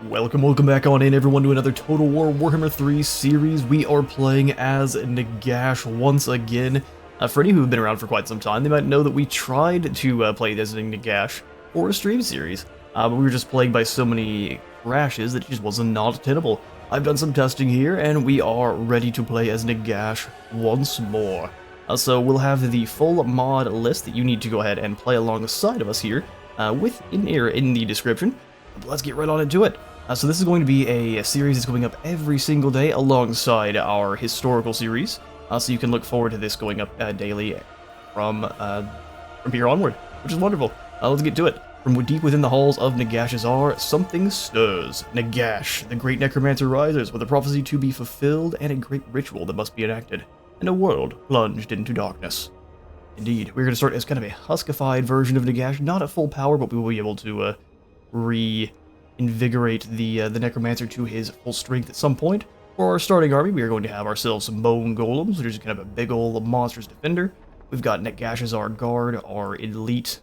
Welcome back on in, everyone, to another Total War Warhammer 3 series. We are playing as Nagash once again. For any who have been around for quite some time, they might know that we tried to play as Nagash for a stream series, but we were just plagued by so many crashes that it just wasn't not tenable. I've done some testing here, and we are ready to play as Nagash once more. So we'll have the full mod list that you need to go ahead and play alongside of us here, in the description. But let's get right on into it. So this is going to be a series that's going up every single day alongside our historical series. So you can look forward to this going up daily from here onward, which is wonderful. Let's get to it. From deep within the halls of Nagash's something stirs. Nagash, the great necromancer, rises with a prophecy to be fulfilled and a great ritual that must be enacted, and a world plunged into darkness. Indeed, we're going to start as kind of a huskified version of Nagash, not at full power, but we will be able to reinvigorate the necromancer to his full strength at some point. For our starting army, we are going to have ourselves some bone golems, which is kind of a big old monstrous defender. We've got Nagash's guard, our elite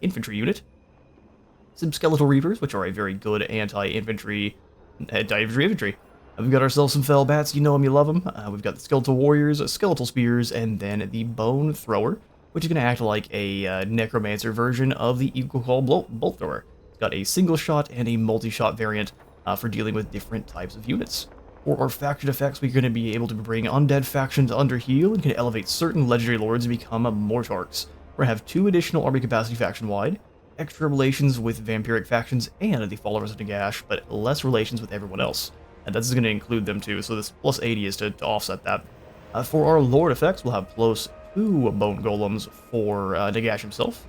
infantry unit. Some skeletal reapers, which are a very good anti-infantry infantry. We've got ourselves some fell bats, you know them, you love them. We've got the skeletal warriors, skeletal spears, and then the bone thrower, which is going to act like a necromancer version of the equal call bolt thrower. It's got a single shot and a multi-shot variant for dealing with different types of units. For our faction effects, we're going to be able to bring undead factions under heal and can elevate certain legendary lords to become mortarchs. We're going to have 2 additional army capacity faction-wide, extra relations with vampiric factions and the followers of Nagash, but less relations with everyone else. And this is going to include them too, so this plus 80 is to offset that. For our lord effects, we'll have plus 2 bone golems for Nagash himself,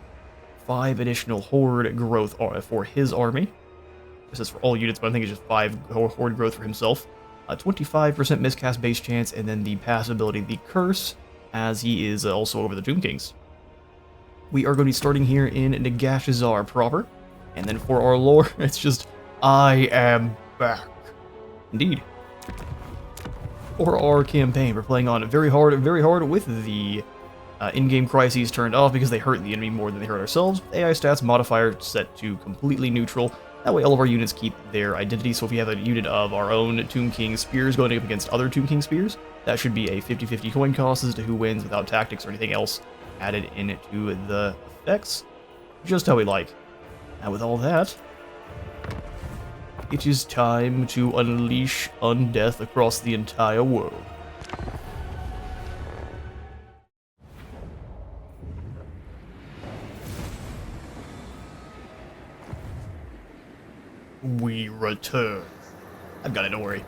5 additional horde growth for his army. This is for all units, but I think it's just 5 horde growth for himself. 25% miscast base chance, and then the pass ability, the curse, as he is also over the Tomb Kings. We are going to be starting here in Nagash's proper, and then for our lore, it's just, I am back. Indeed. For our campaign, we're playing on very hard with the in-game crises turned off because they hurt the enemy more than they hurt ourselves. AI stats modifier set to completely neutral. That way all of our units keep their identity, so if we have a unit of our own Tomb King spears going up against other Tomb King spears, that should be a 50-50 coin toss as to who wins without tactics or anything else added into the effects. Just how we like. And with all that, it is time to unleash undeath across the entire world. We return. I've got it, don't worry.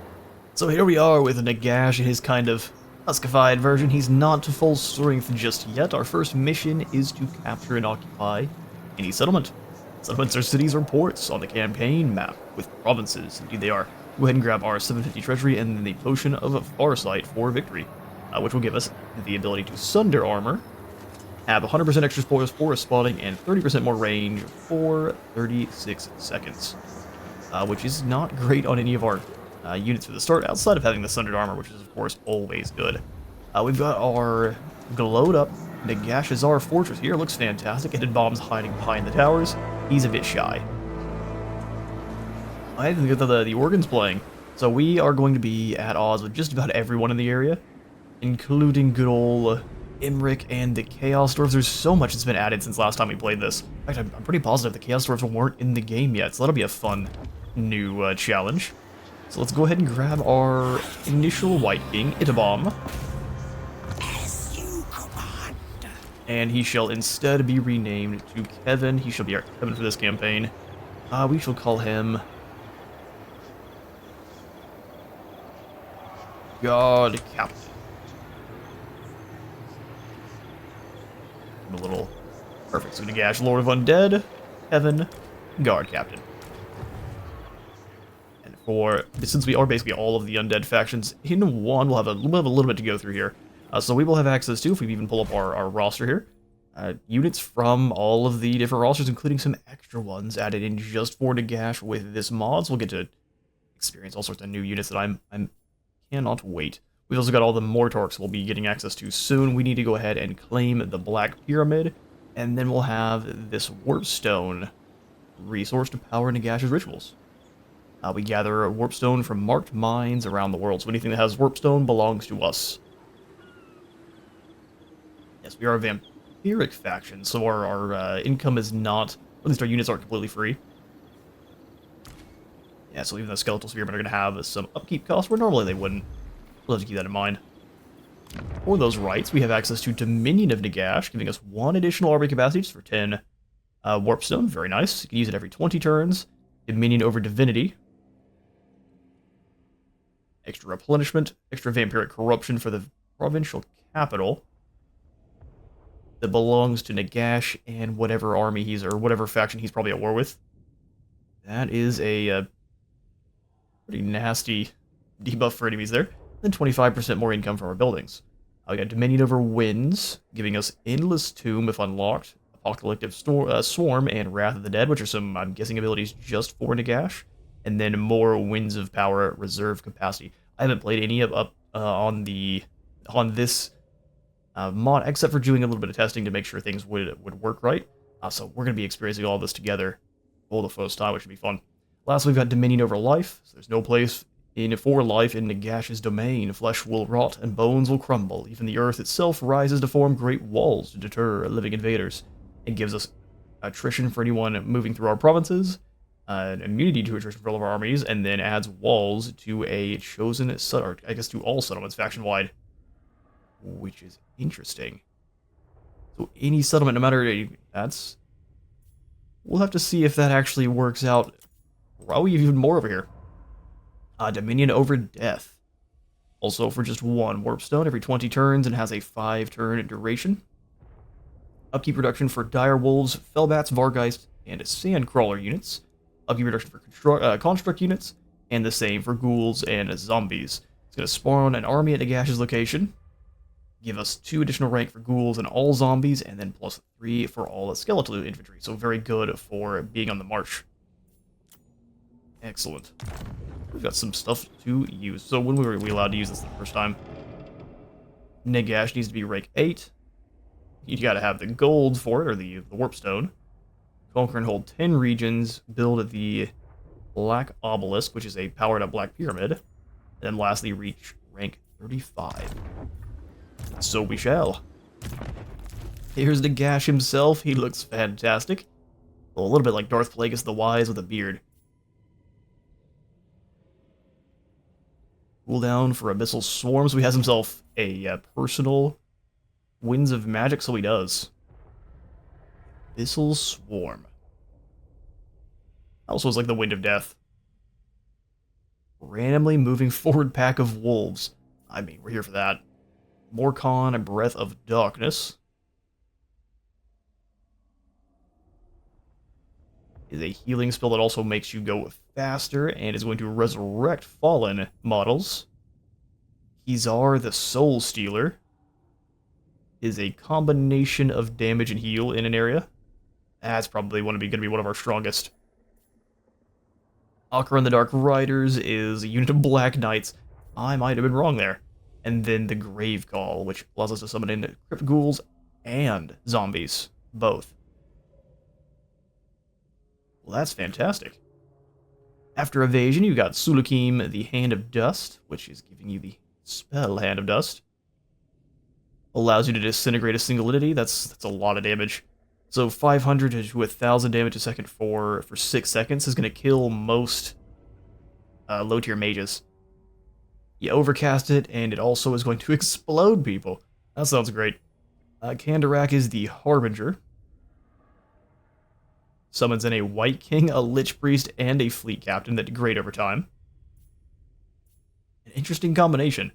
So here we are with Nagash in his kind of huskified version. He's not to full strength just yet. Our first mission is to capture and occupy any settlement. Settlements are cities or ports on the campaign map with provinces. Indeed they are. Go ahead and grab our 750 treasury and then the potion of Farsight for victory, which will give us the ability to sunder armor, have 100% extra spoils for spotting, and 30% more range for 36 seconds. Which is not great on any of our units for the start, outside of having the sundered armor, which is of course always good. We've got our glowed up Nagash's fortress here. Looks fantastic. Hidden bombs hiding behind the towers. He's a bit shy. I think that the organ's playing. So we are going to be at odds with just about everyone in the area, including good old Imric and the Chaos Dwarves. There's so much that's been added since last time we played this. In fact, I'm pretty positive the Chaos Dwarves weren't in the game yet, so that'll be a fun new challenge. So let's go ahead and grab our initial White King, Itabomb. As you command. And he shall instead be renamed to Kevin. He shall be our Kevin for this campaign. We shall call him God Captain. A little perfect. So Nagash, Lord of Undead, Kevin, Guard Captain. Since we are basically all of the undead factions in one, we'll have a little bit to go through here. So we will have access to, if we even pull up our roster here, units from all of the different rosters, including some extra ones added in just for Nagash with this mod. So we'll get to experience all sorts of new units that I cannot wait. We've also got all the mortarchs we'll be getting access to soon. We need to go ahead and claim the Black Pyramid, and then we'll have this Warpstone resource to power Nagash's rituals. We gather a warpstone from marked mines around the world. So anything that has warpstone belongs to us. Yes, we are a vampiric faction, so our income is not... At least our units aren't completely free. Yeah, so even the skeletal spearmen are going to have some upkeep costs where normally they wouldn't. We'll have to keep that in mind. For those rights, we have access to Dominion of Nagash, giving us 1 additional army capacity just for 10 warpstone. Very nice. You can use it every 20 turns. Dominion over Divinity. Extra replenishment. Extra vampiric corruption for the provincial capital that belongs to Nagash and whatever army he's, or whatever faction he's probably at war with. That is a pretty nasty debuff for enemies there. Then 25% more income from our buildings. We got Dominion over Winds, giving us Endless Tomb if unlocked, Apocalyptic Swarm, and Wrath of the Dead, which are some, I'm guessing, abilities just for Nagash. And then more Winds of Power reserve capacity. I haven't played any of on this mod, except for doing a little bit of testing to make sure things would work right. So we're going to be experiencing all this together for the first time, which should be fun. Last, we've got Dominion over Life. So there's no place for life in Nagash's domain. Flesh will rot and bones will crumble. Even the earth itself rises to form great walls to deter living invaders. It gives us attrition for anyone moving through our provinces, immunity to attrition for all of our armies, and then adds walls to a chosen or I guess to all settlements faction-wide, which is interesting. So any settlement, no matter that's, we'll have to see if that actually works out. Probably even more over here. Dominion over Death. Also for just 1 warpstone every 20 turns and has a 5-turn duration. Upkeep reduction for Direwolves, Fellbats, Vargeist, and Sandcrawler units. Upkeep reduction for Construct units, and the same for Ghouls and Zombies. It's going to spawn an army at Nagash's location. Give us 2 additional rank for Ghouls and all Zombies, and then plus 3 for all the Skeletal infantry. So very good for being on the march. Excellent. We've got some stuff to use. So when were we allowed to use this the first time? Nagash needs to be rank 8. You gotta have the gold for it, or the warpstone. Conquer and hold 10 regions. Build the Black Obelisk, which is a powered up Black Pyramid. And then lastly, reach rank 35. So we shall. Here's Nagash himself. He looks fantastic. Well, a little bit like Darth Plagueis the Wise with a beard. Cooldown for Abyssal Swarms. So he has himself a personal Winds of Magic, so he does. Abyssal Swarm. Also is like the Wind of Death. Randomly moving forward pack of wolves. I mean, we're here for that. Morcon, Breath of Darkness. Is a healing spell that also makes you go faster and is going to resurrect fallen models. Hizar the Soul Stealer is a combination of damage and heal in an area. That's probably going to be one of our strongest. Akra and the Dark Riders is a unit of Black Knights. I might have been wrong there. And then the Grave Call, which allows us to summon in Crypt Ghouls and Zombies, both. Well, that's fantastic. After Evasion, you got Sulukim, the Hand of Dust, which is giving you the spell Hand of Dust. Allows you to disintegrate a single entity. That's a lot of damage. So 500 to 1,000 damage a second for 6 seconds is going to kill most low-tier mages. You overcast it, and it also is going to explode people. That sounds great. Kandarak is the Harbinger. Summons in a White King, a Lich Priest, and a Fleet Captain that degrade over time. An interesting combination.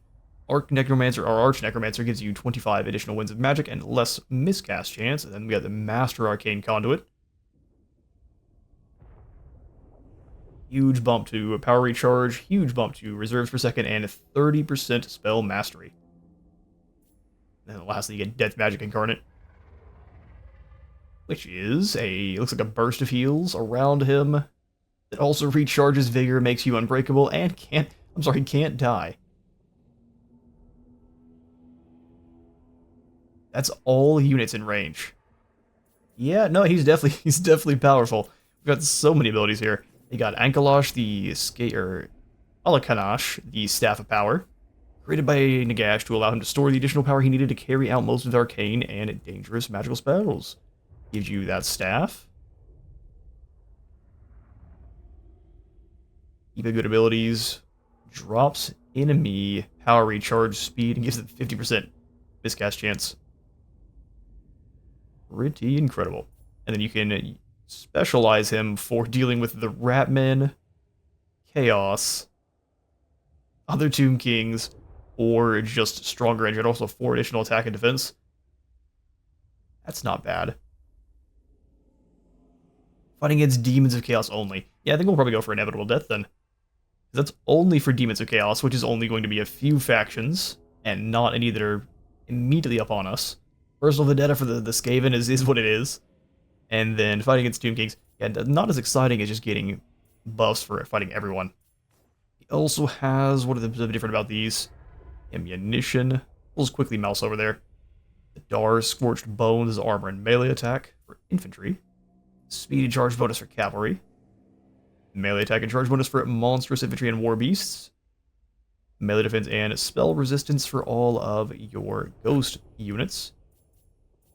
Arch Necromancer gives you 25 additional Winds of Magic and less miscast chance. And then we got the Master Arcane Conduit. Huge bump to power recharge, huge bump to reserves per second, and 30% spell mastery. And then lastly, you get Death Magic Incarnate, which is looks like a burst of heals around him. It also recharges vigor, makes you unbreakable, and can't die. That's all units in range. Yeah, no, he's definitely powerful. We've got so many abilities here. You got Ankalash, Alakanash, the Staff of Power, created by Nagash to allow him to store the additional power he needed to carry out most of his arcane and dangerous magical spells. Gives you that staff. Keep good abilities. Drops enemy power recharge speed and gives it 50% miscast chance. Pretty incredible. And then you can specialize him for dealing with the Ratmen, Chaos, other Tomb Kings, or just stronger engine. Also 4 additional attack and defense. That's not bad. Fighting against Demons of Chaos only. Yeah, I think we'll probably go for Inevitable Death then. That's only for Demons of Chaos, which is only going to be a few factions, and not any that are immediately upon us. Personal Vendetta for the Skaven is what it is. And then fighting against Tomb Kings, yeah, not as exciting as just getting buffs for fighting everyone. He also has, what are the different about these? Ammunition. We'll just quickly mouse over there. The Dar, Scorched Bones, armor and melee attack for infantry. Speed and charge bonus for cavalry. Melee attack and charge bonus for monstrous infantry and war beasts. Melee defense and spell resistance for all of your ghost units.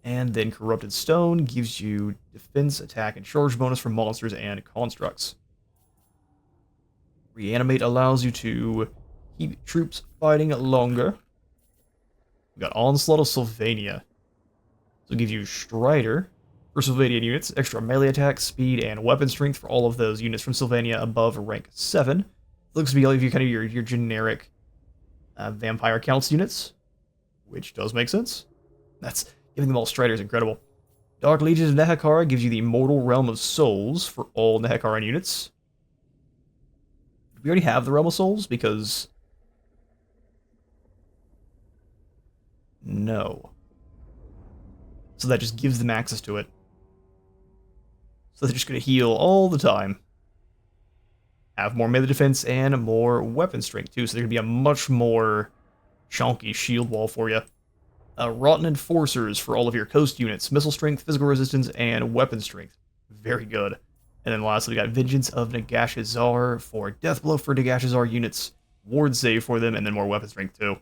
And then Corrupted Stone gives you defense, attack, and charge bonus for monsters and constructs. Reanimate allows you to keep troops fighting longer. We got Onslaught of Sylvania. So it gives you Strider for Sylvanian units, extra melee attack, speed, and weapon strength for all of those units from Sylvania above rank 7. Looks to be all of you kind of your generic Vampire Counts units, which does make sense. That's giving them all Striders incredible. Dark Legions Nagash gives you the Mortal Realm of Souls for all Nehekaran units. Do we already have the Realm of Souls? Because no. So that just gives them access to it. So they're just going to heal all the time. Have more melee defense and more weapon strength too, so they're going to be a much more chunky shield wall for you. Rotten Enforcers for all of your coast units. Missile strength, physical resistance, and weapon strength. Very good. And then lastly, we got Vengeance of Nagashazar for Deathblow for Nagashazar units. Ward save for them, and then more weapon strength too.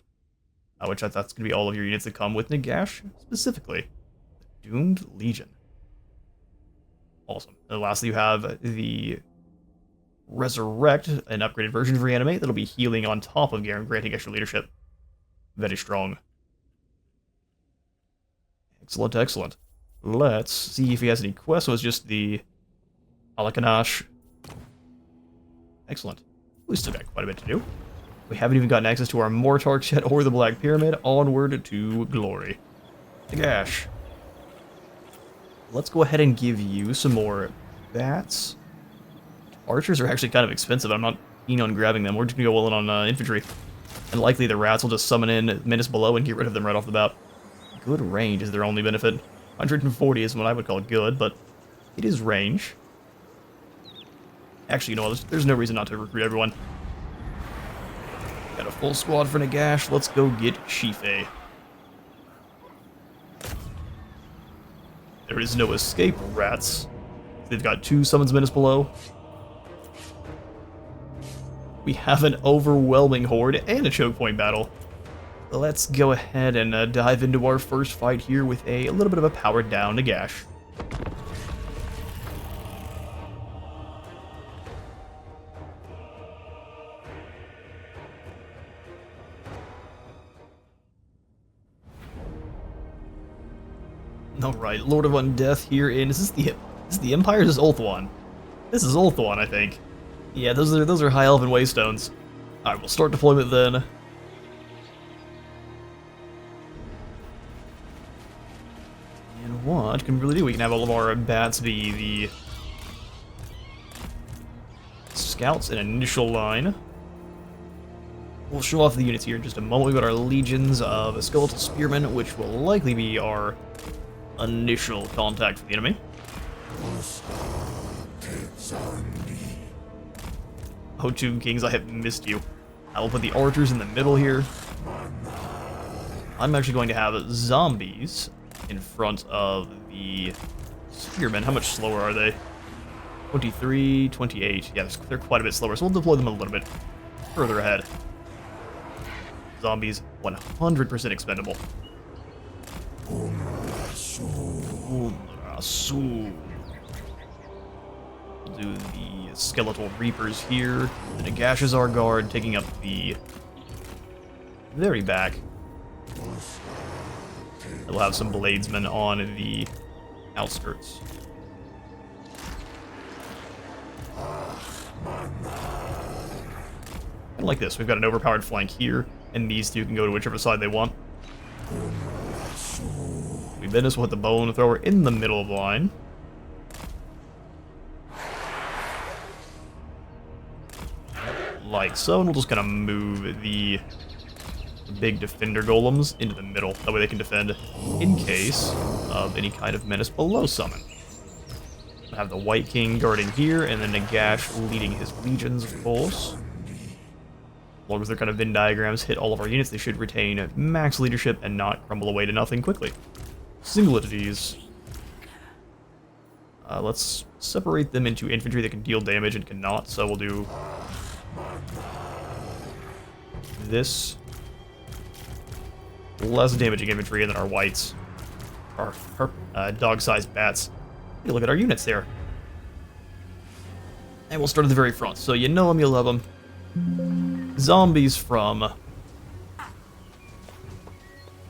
Which that's going to be all of your units that come with Nagash, specifically. The Doomed Legion. Awesome. And lastly, you have the Resurrect, an upgraded version of Reanimate that'll be healing on top of granting extra leadership. Very strong. Excellent, excellent. Let's see if he has any quests. So it's just the Alakanash. Excellent. We still got quite a bit to do. We haven't even gotten access to our Mortarch yet or the Black Pyramid. Onward to glory. Nagash. Let's go ahead and give you some more bats. Archers are actually kind of expensive. I'm not keen on grabbing them. We're just going to go all in on infantry. And likely the rats will just summon in Menace Below and get rid of them right off the bat. Good range is their only benefit. 140 is what I would call good, but it is range. Actually, you know what? There's no reason not to recruit everyone. Got a full squad for Nagash. Let's go get Shife. There is no escape, rats. They've got 2 summons Menace Below. We have an overwhelming horde and a choke point battle. Let's go ahead and dive into our first fight here with a little bit of a powered down Nagash. Alright, Lord of Undeath here in... Is this the Empire or is this Ulthuan? This is Ulthuan, I think. Yeah, those are High Elven Waystones. Alright, we'll start deployment then. And what can we really do? We can have all of our bats be the scouts in initial line. We'll show off the units here in just a moment. We've got our Legions of Skeletal Spearmen, which will likely be our initial contact for the enemy. Oh, Tomb Kings, I have missed you. I will put the archers in the middle here. I'm actually going to have zombies in front of the spearmen. How much slower are they? 23, 28. Yeah, they're quite a bit slower, so we'll deploy them a little bit further ahead. Zombies, 100% expendable. Umrasu. We'll do the skeletal reapers here. The Nagash is our guard, taking up the very back. We'll have some bladesmen on the outskirts. And like this, we've got an overpowered flank here, and these two can go to whichever side they want. We business with the bone thrower in the middle of the line. Like so, and we'll just kind of move the big defender golems into the middle. That way they can defend in case of any kind of menace below summon. We'll have the White King guarding here, and then Nagash leading his legions, of course. As long as their kind of Venn diagrams hit all of our units, they should retain max leadership and not crumble away to nothing quickly. Single entities. Let's separate them into infantry that can deal damage and cannot, so we'll do this. Less damaging infantry, and then our whites are dog-sized bats. Hey, look at our units there. And we'll start at the very front. So you know them, you love them. Zombies from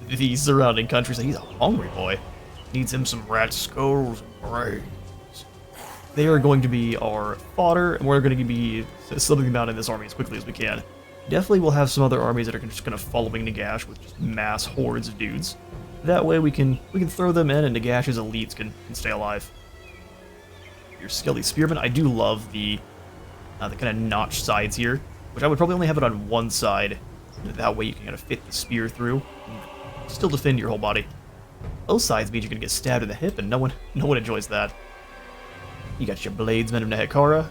the surrounding countries. He's a hungry boy. Needs him some rat skulls and brains. They are going to be our fodder, and we're going to be slipping them out in this army as quickly as we can. Definitely we'll have some other armies that are just kind of following Nagash with just mass hordes of dudes. That way we can throw them in, and Nagash's elites can stay alive. Your Skelly Spearmen, I do love the kind of notched sides here, which I would probably only have it on one side. That way you can kind of fit the spear through and still defend your whole body. Both sides means you're going to get stabbed in the hip, and no one enjoys that. You got your Bladesmen of Nehekara,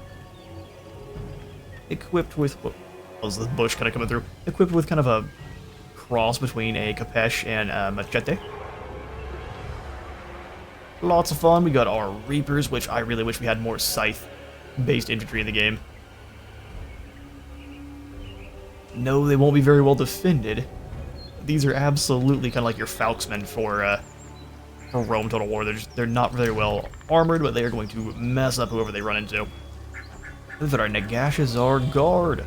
equipped with... Oh, the bush kind of coming through. Equipped with kind of a cross between a Kapesh and a Machete. Lots of fun. We got our Reapers, which I really wish we had more scythe-based infantry in the game. No, they won't be very well defended. These are absolutely kind of like your Falksmen for Rome Total War. They're not very well armored, but they are going to mess up whoever they run into. We've got our Nagashazar Guard,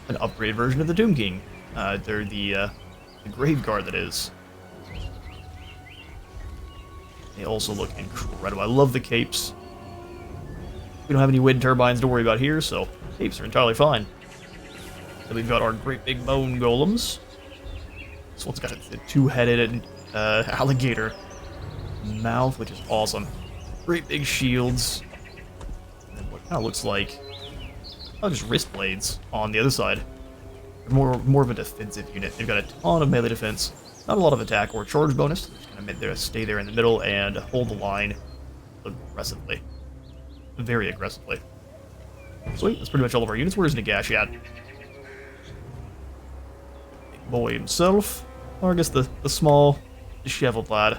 an upgraded version of the Doom King. They're the Grave Guard, that is. They also look incredible. I love the capes. We don't have any wind turbines to worry about here, so capes are entirely fine. Then we've got our great big bone golems. This one's got a two-headed alligator mouth, which is awesome. Great big shields. And then what kind of looks like just wrist blades on the other side. More of a defensive unit. They've got a ton of melee defense, not a lot of attack or charge bonus. They're just kind of there to stay there in the middle and hold the line aggressively, very aggressively. Sweet, that's pretty much all of our units. Where's Nagash at? Big boy himself, or I guess the small, disheveled lad.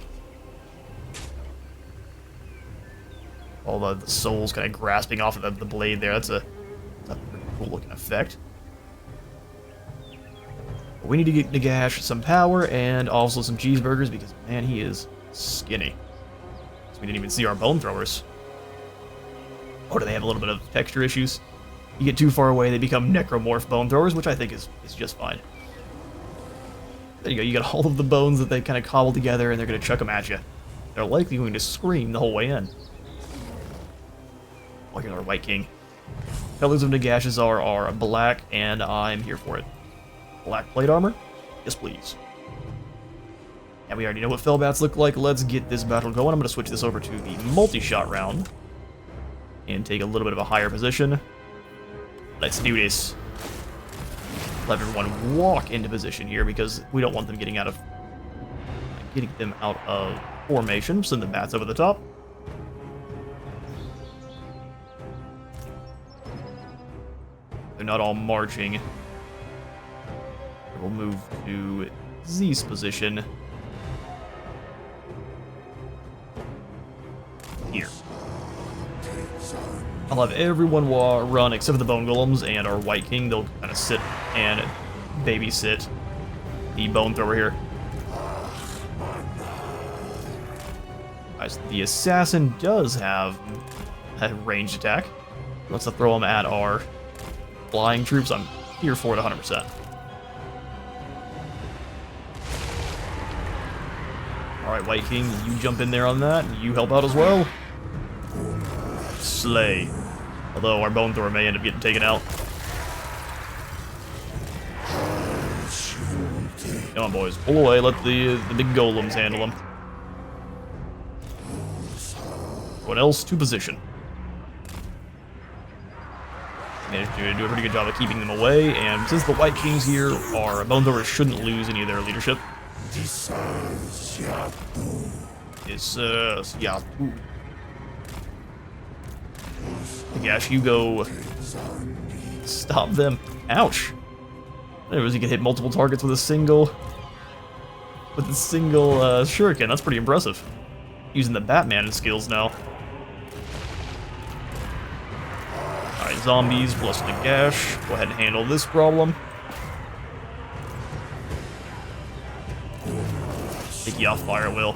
All the souls kind of grasping off of the blade there. That's a pretty cool looking effect. But we need to get Nagash some power and also some cheeseburgers because, man, he is skinny. So we didn't even see our bone throwers. Oh, do they have a little bit of texture issues? You get too far away, they become necromorph bone throwers, which I think is just fine. There you go, you got all of the bones that they kind of cobble together and they're going to chuck them at you. They're likely going to scream the whole way in. Oh, here's our White King. Colors of Nagashazar are black, and I'm here for it. Black plate armor? Yes, please. And we already know what Fellbats look like. Let's get this battle going. I'm going to switch this over to the multi-shot round and take a little bit of a higher position. Let's do this. Let everyone walk into position here because we don't want them getting out of formation. Send the bats over the top. They're not all marching. We'll move to Z's position. Here. I'll have everyone run except for the Bone Golems and our White King. They'll kind of sit and babysit the Bone Thrower here. Alright, so the Assassin does have a ranged attack. Let's throw him at our flying troops. I'm here for it 100%. Alright, White King, you jump in there on that, and you help out as well. Slay. Although our Bone Thrower may end up getting taken out. Come on, boys. Pull away. Let the big golems handle them. What else to position? Managed to do a pretty good job of keeping them away, and since the White Kings here, our Bone Throwers shouldn't lose any of their leadership. Nagash, you go stop them. Ouch. Anyways, you can hit multiple targets with a single shuriken. That's pretty impressive. Using the Batman skills now. Alright, zombies plus Nagash. Go ahead and handle this problem. Take you off fire, Will.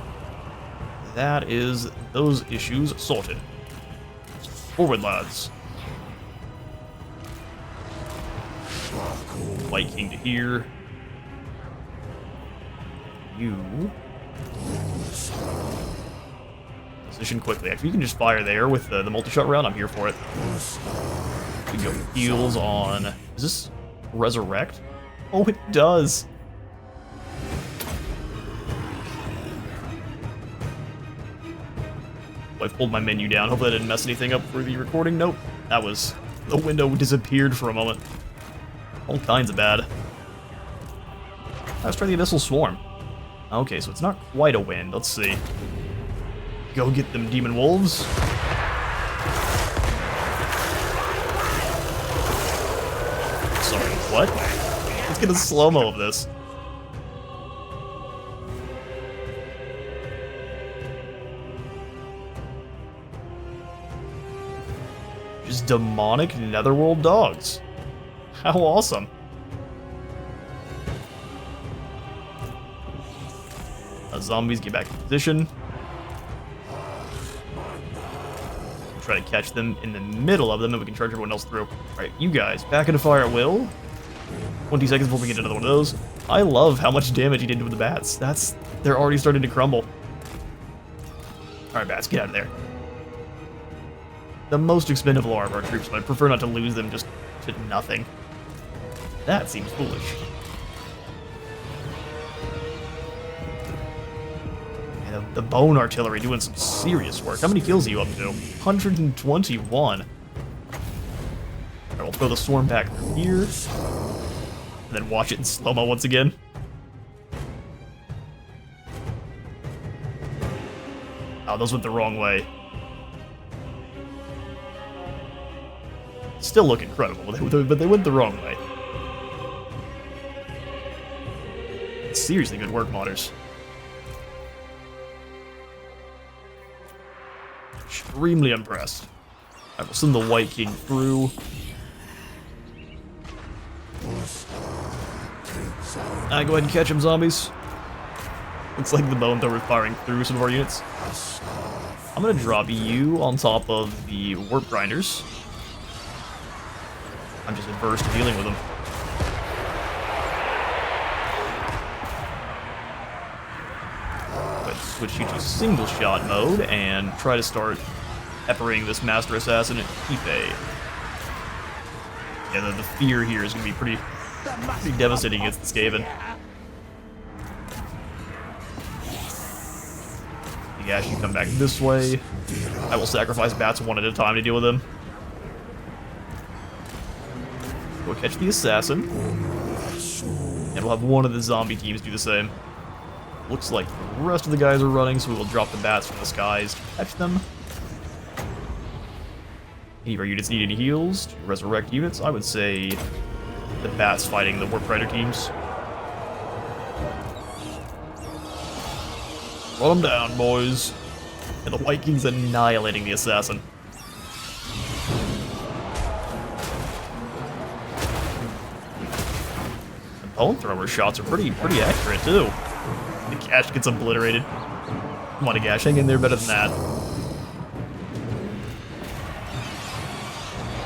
That is those issues sorted. Forward, lads. White King to here. You position quickly. Actually, you can just fire there with the multi-shot round. I'm here for it. We can go heals on. Is this resurrect? Oh, it does. I pulled my menu down. Hopefully I didn't mess anything up for the recording. Nope. That was... the window disappeared for a moment. All kinds of bad. Let's try the Abyssal Swarm. Okay, so it's not quite a win. Let's see. Go get them Demon Wolves. Sorry, what? Let's get a slow-mo of this. Just demonic netherworld dogs. How awesome. Zombies get back in position. We'll try to catch them in the middle of them, and we can charge everyone else through. Alright, you guys, back into fire at will. 20 seconds before we get another one of those. I love how much damage he did with the bats. They're already starting to crumble. Alright, bats, get out of there. The most expendable are of our troops, but I prefer not to lose them just to nothing. That seems foolish. And the bone artillery doing some serious work. How many kills are you up to? 121. Alright, we'll throw the swarm back through here. And then watch it in slow-mo once again. Oh, those went the wrong way. Still look incredible, but they went the wrong way. Seriously good work, modders. Extremely impressed. I will send the White King through. Go ahead and catch him, zombies. Looks like the Bone Thrower is firing through some of our units. I'm gonna drop you on top of the Warp Grinders. I'm just adverse to dealing with them. Let's switch you to single shot mode and try to start peppering this Master Assassin at Ipe. Yeah, the fear here is going to be pretty devastating against the Skaven. Nagash, you come back this way. I will sacrifice bats one at a time to deal with them. We'll catch the assassin, and we'll have one of the zombie teams do the same. Looks like the rest of the guys are running, so we will drop the bats from the skies to catch them. Any of our units need any heals to resurrect units? I would say the bats fighting the Warp Rider teams. Run them down, boys. And the White King's annihilating the assassin. bone thrower shots are pretty accurate too. Nagash gets obliterated. Come on, Nagash, hang in there better than that.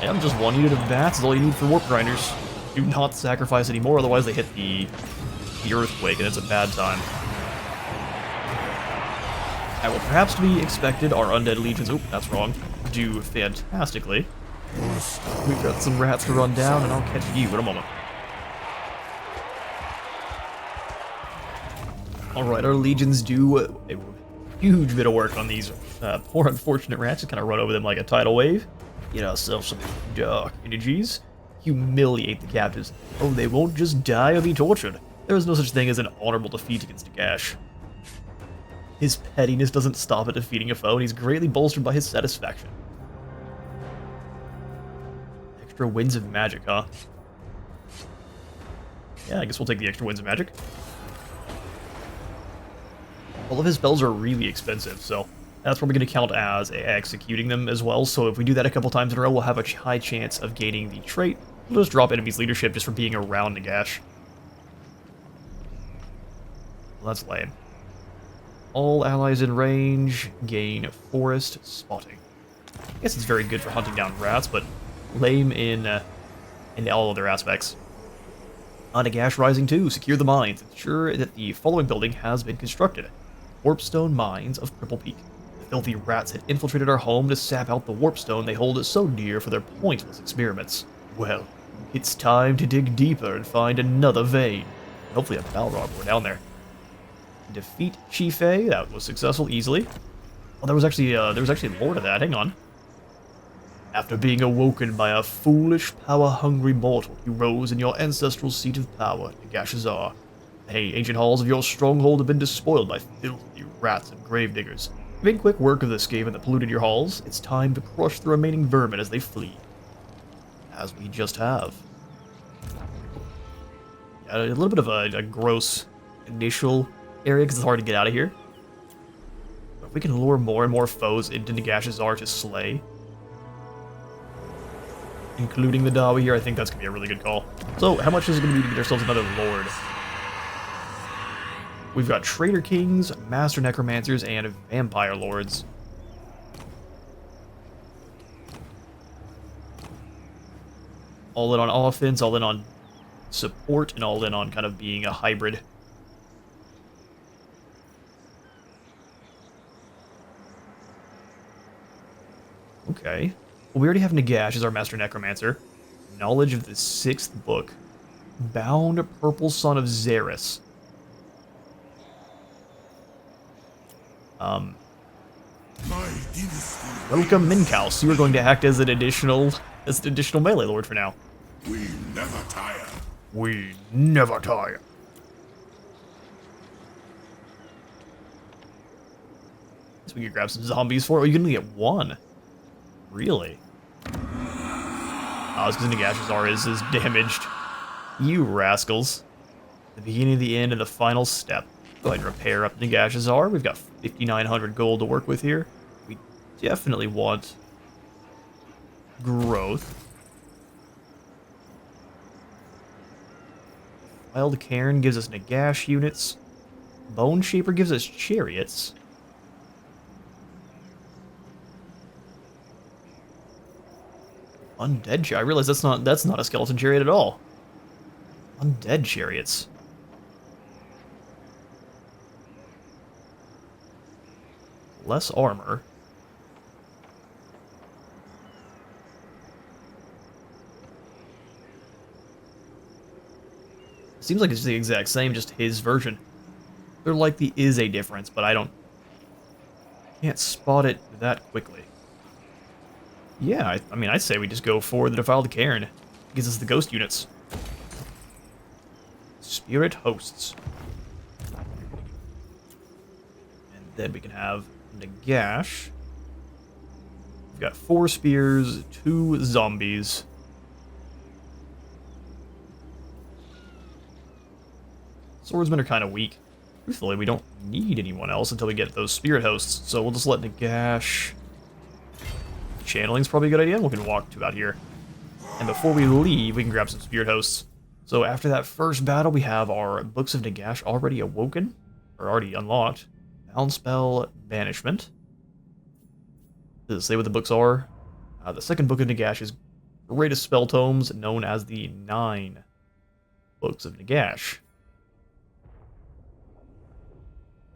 And just 1 unit of bats is all you need for warp grinders. Do not sacrifice anymore, otherwise they hit the earthquake and it's a bad time. I will perhaps to be expected our undead legions, oh, that's wrong, do fantastically. We've got some rats to run down and I'll catch you in a moment. Alright, our legions do a huge bit of work on these poor unfortunate rats. Just kind of run over them like a tidal wave. Get ourselves some dark energies. Humiliate the captives. Oh, they won't just die or be tortured. There is no such thing as an honorable defeat against Nagash. His pettiness doesn't stop at defeating a foe, and he's greatly bolstered by his satisfaction. Extra winds of magic, huh? Yeah, I guess we'll take the extra winds of magic. All of his spells are really expensive, so that's probably going to count as executing them as well. So if we do that a couple times in a row, we'll have a high chance of gaining the trait. We'll just drop enemies' leadership just for being around Nagash. Well, that's lame. All allies in range gain forest spotting. I guess it's very good for hunting down rats, but lame in all other aspects. Nagash Rising 2, secure the mines. Ensure that the following building has been constructed. Warpstone Mines of Cripple Peak. The filthy rats had infiltrated our home to sap out the warpstone they hold so dear for their pointless experiments. Well, it's time to dig deeper and find another vein. Hopefully a Balrog were down there. Defeat Chief A, that was successful easily. Oh, there was actually more to that, hang on. After being awoken by a foolish, power-hungry mortal, you rose in your ancestral seat of power, Nagashazar. The ancient halls of your stronghold have been despoiled by filthy rats and gravediggers. You made quick work of this game that polluted your halls. It's time to crush the remaining vermin as they flee. As we just have. Yeah, a little bit of a gross initial area because it's hard to get out of here. But if we can lure more and more foes into Nagashazar to slay, including the Dawi here, I think that's going to be a really good call. So, how much is it going to be to get ourselves another Lord? We've got Traitor Kings, Master Necromancers, and Vampire Lords. All in on offense, all in on support, and all in on kind of being a hybrid. Okay. Well, we already have Nagash as our Master Necromancer. Knowledge of the 6th book. Bound Purple Son of Xeris. Welcome, Minkaus. You are going to act as an additional melee lord for now. We never tire. We never tire. So we could grab some zombies for it. Oh, you can only get one. Really? Oh, it's because Nagashazar is damaged. You rascals. The beginning of the end and the final step. Go ahead and repair up Nagashazar. We've got 5,900 gold to work with here. We definitely want growth. Wild Cairn gives us Nagash units. Bone Shaper gives us chariots. Undead chariot. I realize that's not a skeleton chariot at all. Undead chariots. Less armor. Seems like it's the exact same, just his version. There likely is a difference, but can't spot it that quickly. Yeah, I mean, I'd say we just go for the Defiled Cairn. It gives us the ghost units. Spirit hosts. And then we can have Nagash. We've got 4 spears, 2 zombies. Swordsmen are kind of weak. Truthfully, we don't need anyone else until we get those spirit hosts, so we'll just let Nagash... Channeling's probably a good idea. We can walk to about here. And before we leave, we can grab some spirit hosts. So after that first battle, we have our Books of Nagash already awoken, or already unlocked. Bound Spell, Banishment. Does it say what the books are? The second Book of Nagash is greatest spell tomes, known as the 9 Books of Nagash.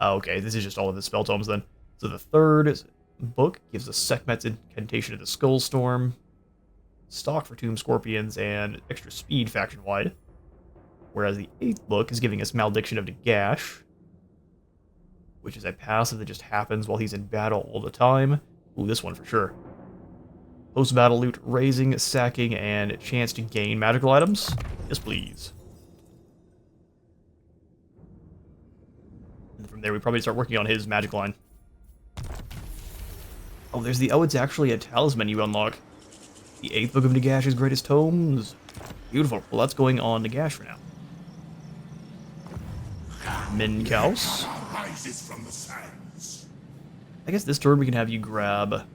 Okay, this is just all of the spell tomes then. So the third book gives a Sekhmet's Incantation of the Skull Storm, stock for Tomb Scorpions, and extra speed faction-wide. Whereas the 8th book is giving us Malediction of Nagash, which is a passive that just happens while he's in battle all the time. Ooh, this one for sure. Post-battle loot, raising, sacking, and chance to gain magical items. Yes, please. And from there, we probably start working on his magic line. Oh, there's the... Oh, it's actually a talisman you unlock. The 8th book of Nagash's greatest tomes. Beautiful. Well, that's going on Nagash for now. Minkaus. Rises from the sands. I guess this turn we can have you grab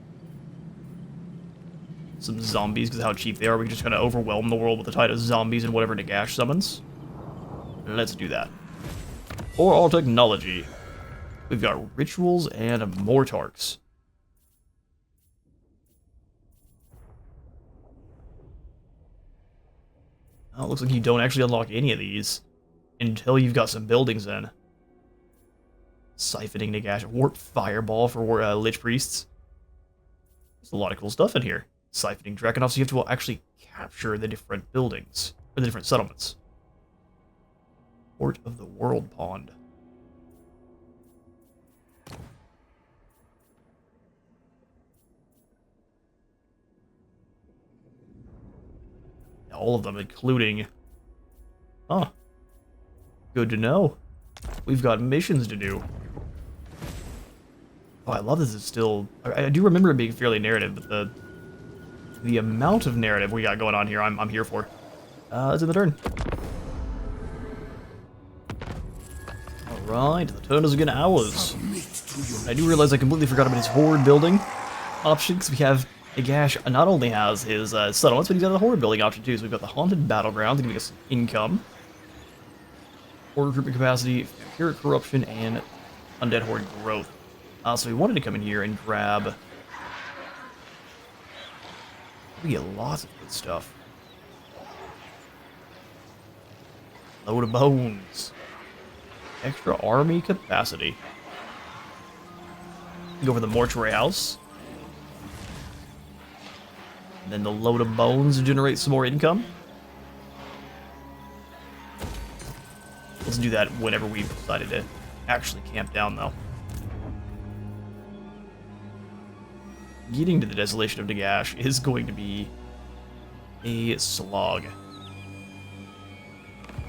some zombies, because of how cheap they are. We can just kind of overwhelm the world with the tide of zombies and whatever Nagash summons. Let's do that. For all technology, we've got rituals and Mortarks. Oh, it looks like you don't actually unlock any of these until you've got some buildings in. Siphoning Nagash, Warp Fireball for Lich Priests. There's a lot of cool stuff in here. Siphoning Drakenhof, so you have to actually capture the different buildings, or the different settlements. Port of the World Pond. All of them, including... Huh. Good to know. We've got missions to do. Oh, I love this. It's still... I do remember it being fairly narrative, but the amount of narrative we got going on here, I'm here for. It's in the turn. Alright, the turn is again ours. I do realize I completely forgot about his horde building option, because we have... Nagash not only has his settlements, but he's got a horde building option too. So we've got the Haunted Battlegrounds, giving us income, horde recruitment capacity, Vampiric Corruption, and Undead Horde growth. So we wanted to come in here and grab... We get lots of good stuff. Load of bones. Extra army capacity. Go for the Mortuary House. And then the load of bones to generate some more income. Let's do that whenever we've decided to actually camp down, though. Getting to the Desolation of Nagash is going to be a slog.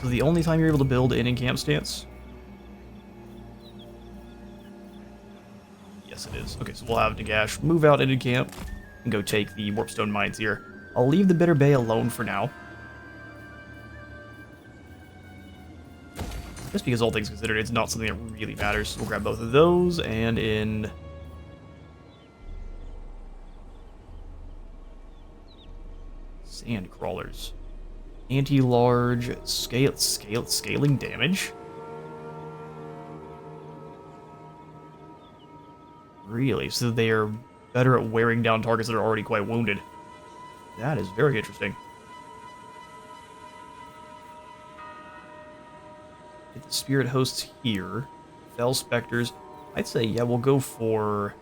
So the only time you're able to build an in-camp stance? Yes, it is. Okay, so we'll have Nagash move out into camp and go take the Warpstone Mines here. I'll leave the Bitter Bay alone for now. Just because all things considered, it's not something that really matters. We'll grab both of those, and in... Sand Crawlers. Anti-large scaling damage? Really? So they are better at wearing down targets that are already quite wounded. That is very interesting. Get the Spirit Hosts here. Fell Specters. I'd say, yeah, we'll go for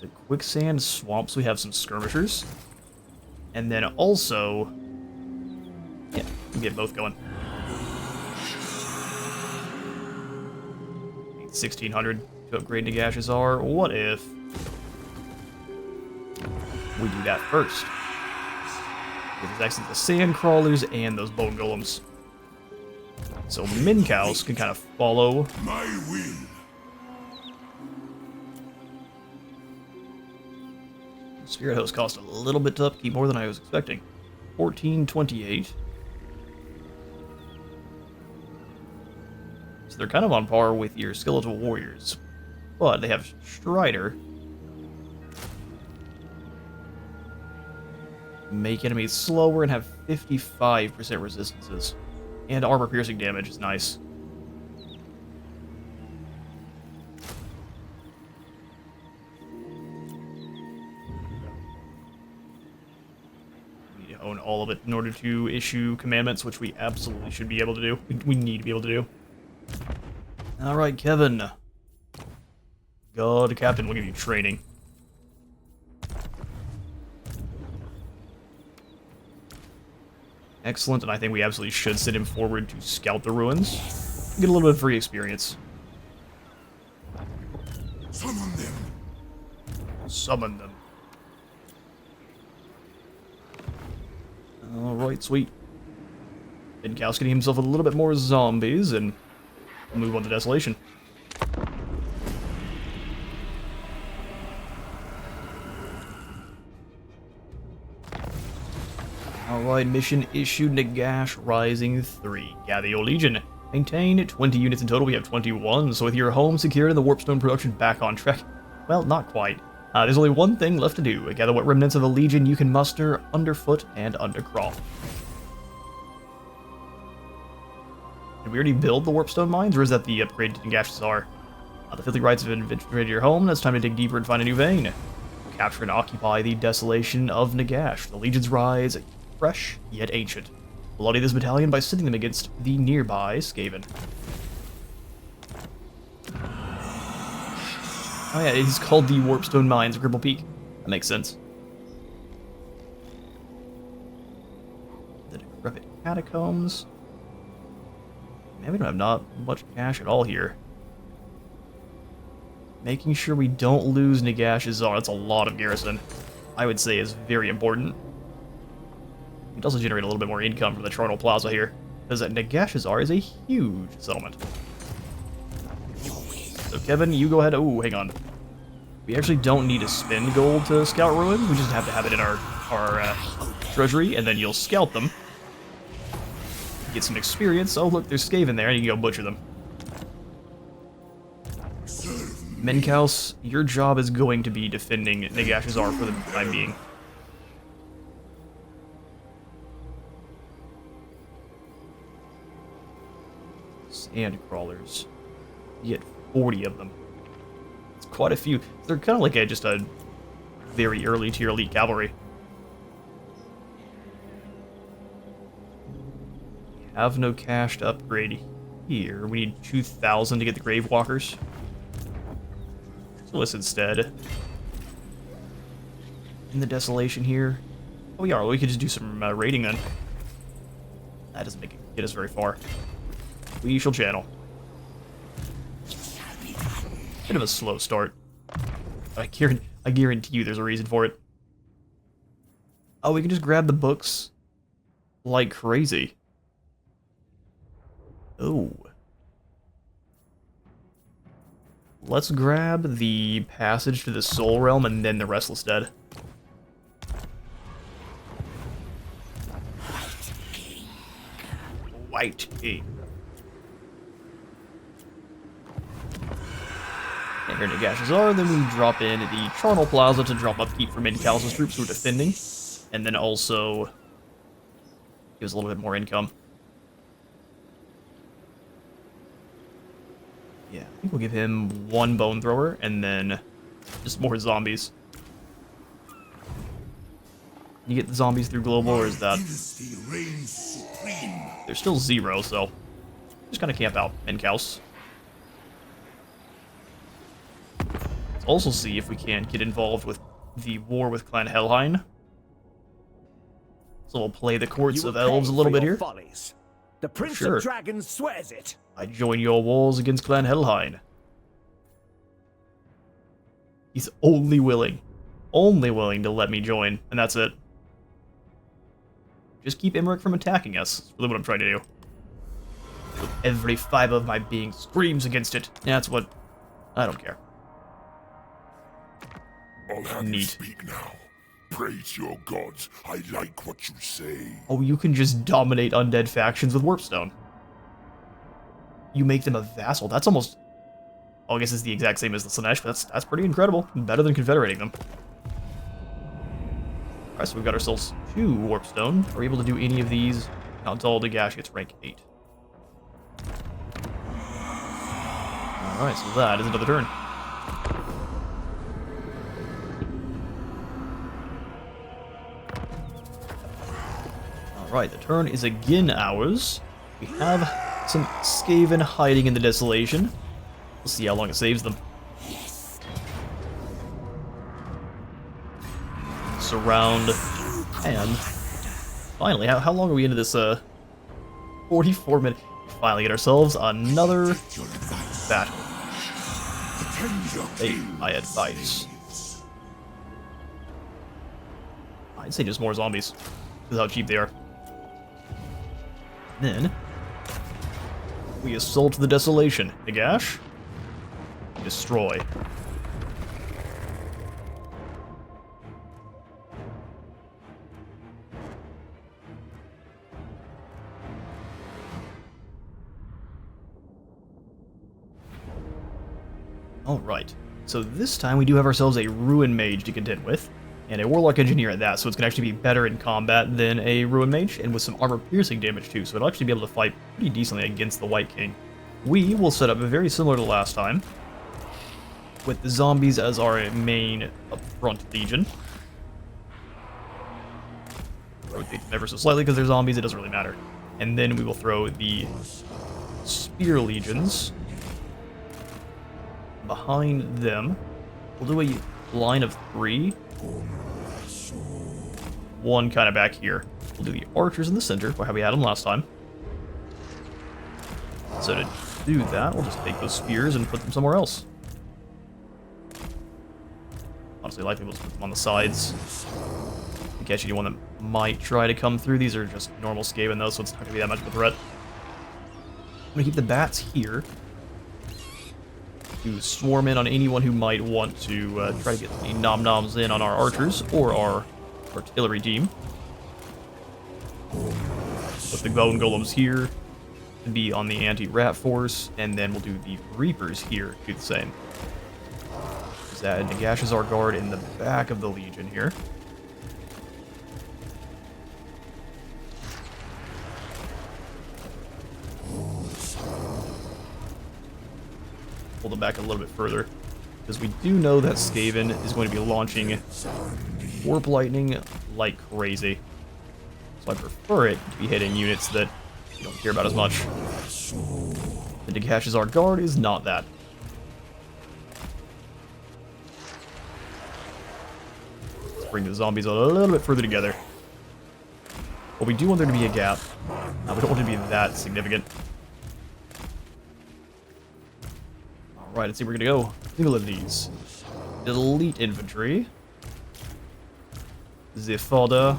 the Quicksand Swamps. We have some Skirmishers. And then also... Yeah, we'll get both going. 1600 to upgrade Nagash's R. What if we do that first? There's actually the Sand Crawlers and those Bone Golems. So Minkaus can kind of follow. My will. Spirit Host cost a little bit to upkeep, more than I was expecting. 1428. So they're kind of on par with your Skeletal Warriors. But they have Strider. make enemies slower and have 55% resistances. And armor piercing damage is nice. We need to own all of it in order to issue commandments, which we absolutely should be able to do. We need to be able to do. Alright, Kevin. God, Captain, we'll give you training. Excellent, and I think we absolutely should send him forward to scout the ruins. Get a little bit of free experience. Summon them. Summon them. Alright, sweet. Minkow's getting himself a little bit more zombies, and move on to Desolation. Alright, mission issued, Nagash Rising 3. Gather your Legion. Maintain 20 units in total, we have 21, so with your home secured and the Warpstone production back on track, well, not quite. There's only one thing left to do, gather what remnants of a Legion you can muster underfoot and undercrawl. Did we already build the Warpstone mines, or is that the upgrade to Nagash's R? The filthy rites have infiltrated your home, and it's time to dig deeper and find a new vein. Capture and occupy the desolation of Nagash. The Legions rise, fresh yet ancient. Bloody this battalion by sending them against the nearby Skaven. Oh yeah, it's called the Warpstone Mines of Cripple Peak. That makes sense. The Decrepit Catacombs. Man, we don't have not much cash at all here. Making sure we don't lose Nagash's R, that's a lot of garrison. I would say is very important. It also generate a little bit more income from the Charnel Plaza here, because Nagash's R is a huge settlement. So Kevin, you go ahead. Oh, hang on. We actually don't need to spend gold to scout ruins. We just have to have it in our treasury, and then you'll scout them. Get some experience. Oh, look, there's Skaven there, and you can go butcher them. Menkaus, your job is going to be defending Nagash's R for the time being. Sand crawlers. You get 40 of them. It's quite a few. They're kind of like just a very early tier elite cavalry. We have no cash to upgrade here. We need 2,000 to get the Grave Walkers. So let's instead, in the Desolation here. Oh yeah, we could just do some raiding then. That doesn't get us very far. We shall channel. Bit of a slow start. I guarantee you there's a reason for it. Oh, we can just grab the books like crazy. Oh. Let's grab the Passage to the Soul Realm and then the Restless Dead. White King. And here Nagash's are, then we drop in the Charnel Plaza to drop upkeep for Minkow's troops who are defending. And then also gives a little bit more income. Yeah, I think we'll give him one Bone Thrower, and then just more zombies. You get the zombies through global, or is that... There's still 0, so... Just kind of camp out, Minkow's. Let's also see if we can get involved with the war with Clan Helheim. So we'll play the courts of elves a little bit here. Follies. The Prince Sure. of Dragons swears it. I join your walls against Clan Helheim. He's only willing to let me join, and that's it. Just keep Imric from attacking us. That's really what I'm trying to do. With every fiber of my being screams against it. Yeah, that's what... I don't care. I'll have you Neat. speak now. Praise your gods. I like what you say. Oh, you can just dominate undead factions with Warpstone. You make them a vassal. That's almost... Oh, I guess it's the exact same as the Slanesh, but that's pretty incredible. Better than confederating them. Alright, so we've got ourselves 2 Warpstone. Are we able to do any of these? Not until Nagash gets rank 8. Alright, so that is another turn. Alright, the turn is again ours. We have some Skaven hiding in the Desolation. We'll see how long it saves them. Surround. And finally, how long are we into this? 44 minutes. We finally get ourselves another battle. Hey, my advice. I'd say just more zombies. This is how cheap they are. Then we assault the Desolation. Nagash. Destroy. Alright, so this time we do have ourselves a Ruin Mage to contend with, and a Warlock Engineer at that, so it's going to actually be better in combat than a Ruin Mage, and with some armor-piercing damage too, so it'll actually be able to fight pretty decently against the White King. We will set up very similar to last time, with the zombies as our main upfront legion. Rotate them ever so slightly because they're zombies, it doesn't really matter. And then we will throw the Spear Legions behind them. We'll do a line of 3. One kind of back here. We'll do the archers in the center, how we had them last time. So to do that, we'll just take those spears and put them somewhere else. Honestly, likely we'll just put them on the sides to catch anyone that might try to come through. These are just normal Skaven though, so it's not going to be that much of a threat. I'm going to keep the bats here to swarm in on anyone who might want to try to get the nom-noms in on our archers or our artillery team. Put the bone golems here to be on the anti-rat force, and then we'll do the reapers here to do the same. That Nagash is our guard in the back of the legion here. Pull them back a little bit further, because we do know that Skaven is going to be launching Warp Lightning like crazy. So I prefer it to be hitting units that you don't care about as much. The Nagash is our guard is not that. Let's bring the zombies a little bit further together. But we do want there to be a gap. We don't want it to be that significant. Alright, let's see where we're gonna go. Single of these. Elite infantry. The fodder.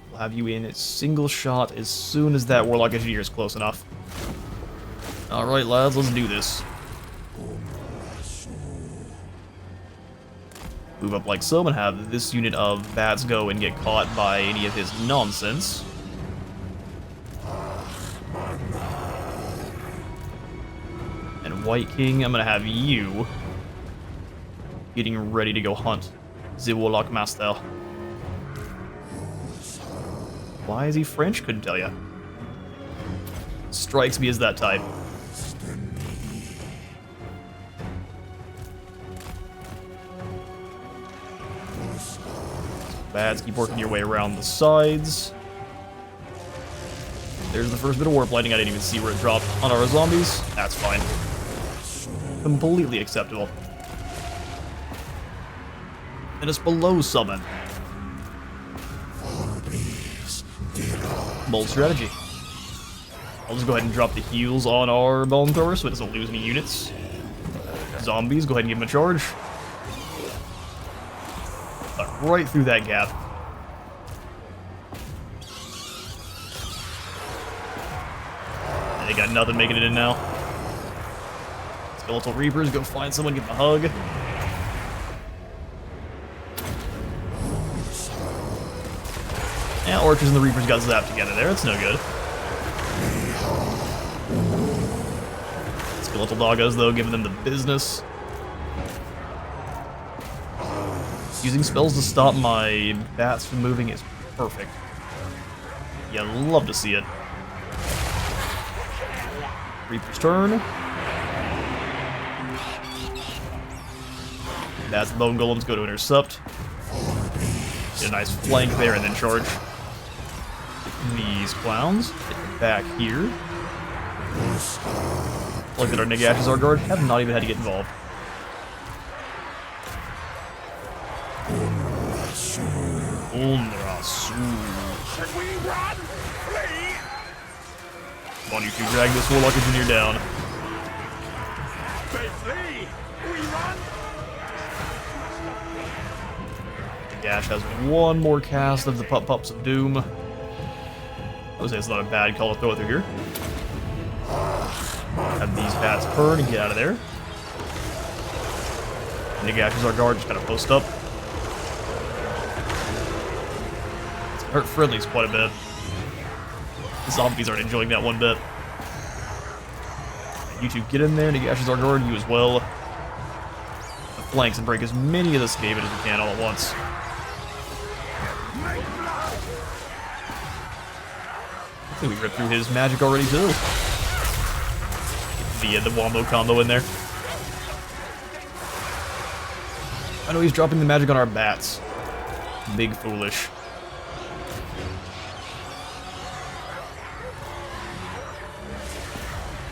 We'll have you in a single shot as soon as that Warlock Engineer is close enough. Alright, lads, let's do this. Move up like so and have this unit of bats go and get caught by any of his nonsense. And White King, I'm gonna have you getting ready to go hunt the Warlock Master. Why is he French? Couldn't tell ya. Strikes me as that type. Bats, keep working your way around the sides. There's the first bit of Warp Lightning. I didn't even see where it dropped on our zombies. That's fine. Completely acceptable. And it's below summon. Bold strategy. I'll just go ahead and drop the heals on our Bone Thrower so it doesn't lose any units. Zombies, go ahead and give them a charge. Right through that gap. And they got nothing making it in now. Skeletal Reapers, go find someone, give them a hug. Yeah, Archers and the Reapers got zapped together there, it's no good. Skeletal Doggos, though, giving them the business. Using spells to stop my bats from moving is perfect. Yeah, love to see it. Reaper's turn. That's the Bone Golems go to intercept. Get a nice flank there and then charge. These clowns. Get back here. Look at our Nagashes, our guard have not even had to get involved. Should we run? Flee? Come on, you two, drag this Warlock Engineer down. They flee. We run. Gash has one more cast of the Pups of Doom. I would say it's not a bad call to throw it through here. Have these bats turn and get out of there. Nagash is our guard, just kind of post up. It's hurt friendlies quite a bit. The zombies aren't enjoying that one bit. You two get in there, Nagash is our guard, you as well. The flanks and break as many of the Skaven as we can all at once. I think we ripped through his magic already too. The Wombo combo in there. I know he's dropping the magic on our bats. Big foolish.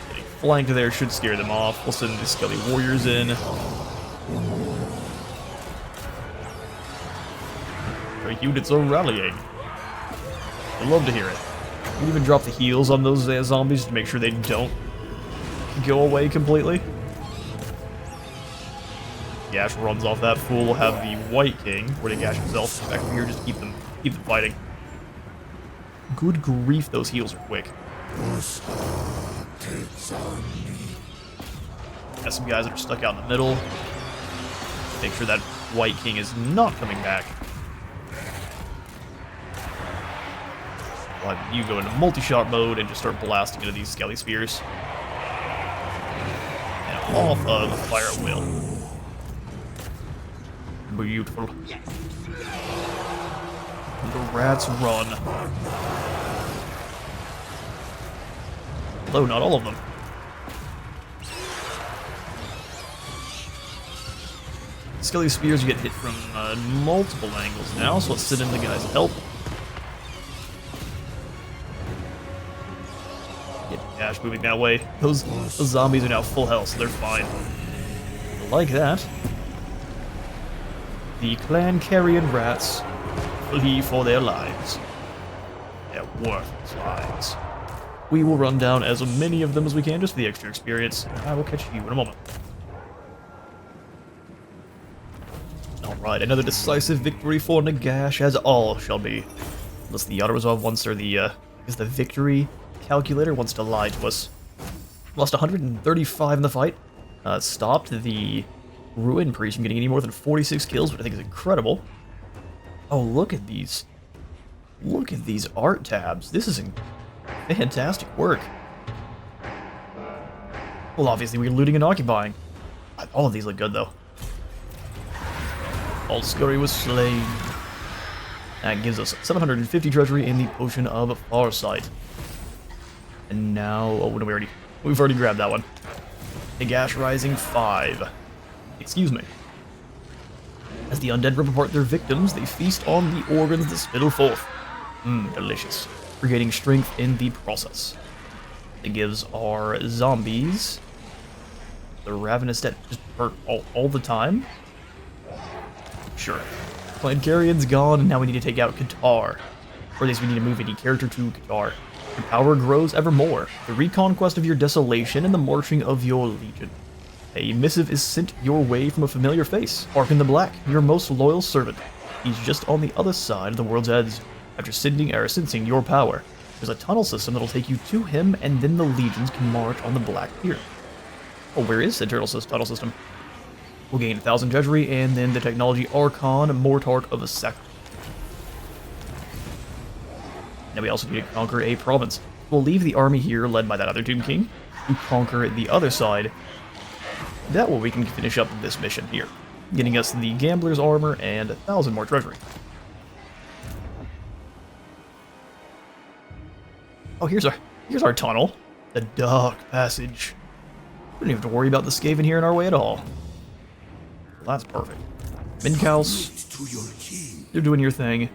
Getting flanked there should scare them off. We'll send the Skelly Warriors in. Our units are rallying. I love to hear it. You can even drop the heals on those zombies to make sure they don't go away completely. Gash runs off that fool. We'll have the White King, where to Gash himself, back over here just to keep them fighting. Good grief, those heals are quick. Got some guys that are stuck out in the middle. Make sure that White King is not coming back. We'll have you go into multi-shot mode and just start blasting into these Skelly Spears. And off of the fire at will. Beautiful. The rats run. Although not all of them. Skelly Spears get hit from multiple angles now, so let's send in the guys to help. Get Ash moving that way. Those zombies are now full health, so they're fine. Like that. The clan carrion rats flee for their lives. Their worthless lives. We will run down as many of them as we can just for the extra experience. I will catch you in a moment. Alright, another decisive victory for Nagash, as all shall be. Unless the auto-resolve wants, or the victory calculator wants to lie to us. Lost 135 in the fight. Stopped the Ruin Priest from getting any more than 46 kills, which I think is incredible. Oh, look at these. Look at these art tabs. This is fantastic work. Well, obviously we're looting and occupying. All of these look good, though. All Scurry was slain. That gives us 750 treasury in the Potion of Farsight. And now, oh, we've already grabbed that one. Nagash Rising 5. Excuse me. As the undead rip apart their victims, they feast on the organs that spittle forth. Delicious. We're getting strength in the process. It gives our zombies the ravenous that just hurt all the time. Sure. Clan Carrion's gone, and now we need to take out Qatar. Or at least we need to move any character to Qatar. Your power grows ever more. The reconquest of your desolation and the marching of your legion. A missive is sent your way from a familiar face. Arkin the Black, your most loyal servant. He's just on the other side of the world's edge. After sensing your power, there's a tunnel system that'll take you to him, and then the legions can march on the Black Pier. Oh, where is the tunnel system? We'll gain 1,000 treasury, and then the technology Archon Mortarch of a Sacrifice. Now we also need to conquer a province. We'll leave the army here, led by that other Tomb King, to conquer the other side. That way we can finish up this mission here. getting us the Gambler's Armor and 1,000 more treasury. Oh, here's our tunnel. The Dark Passage. We don't even have to worry about the Skaven here in our way at all. Well, that's perfect. Minkaus, To your king. you're doing your thing.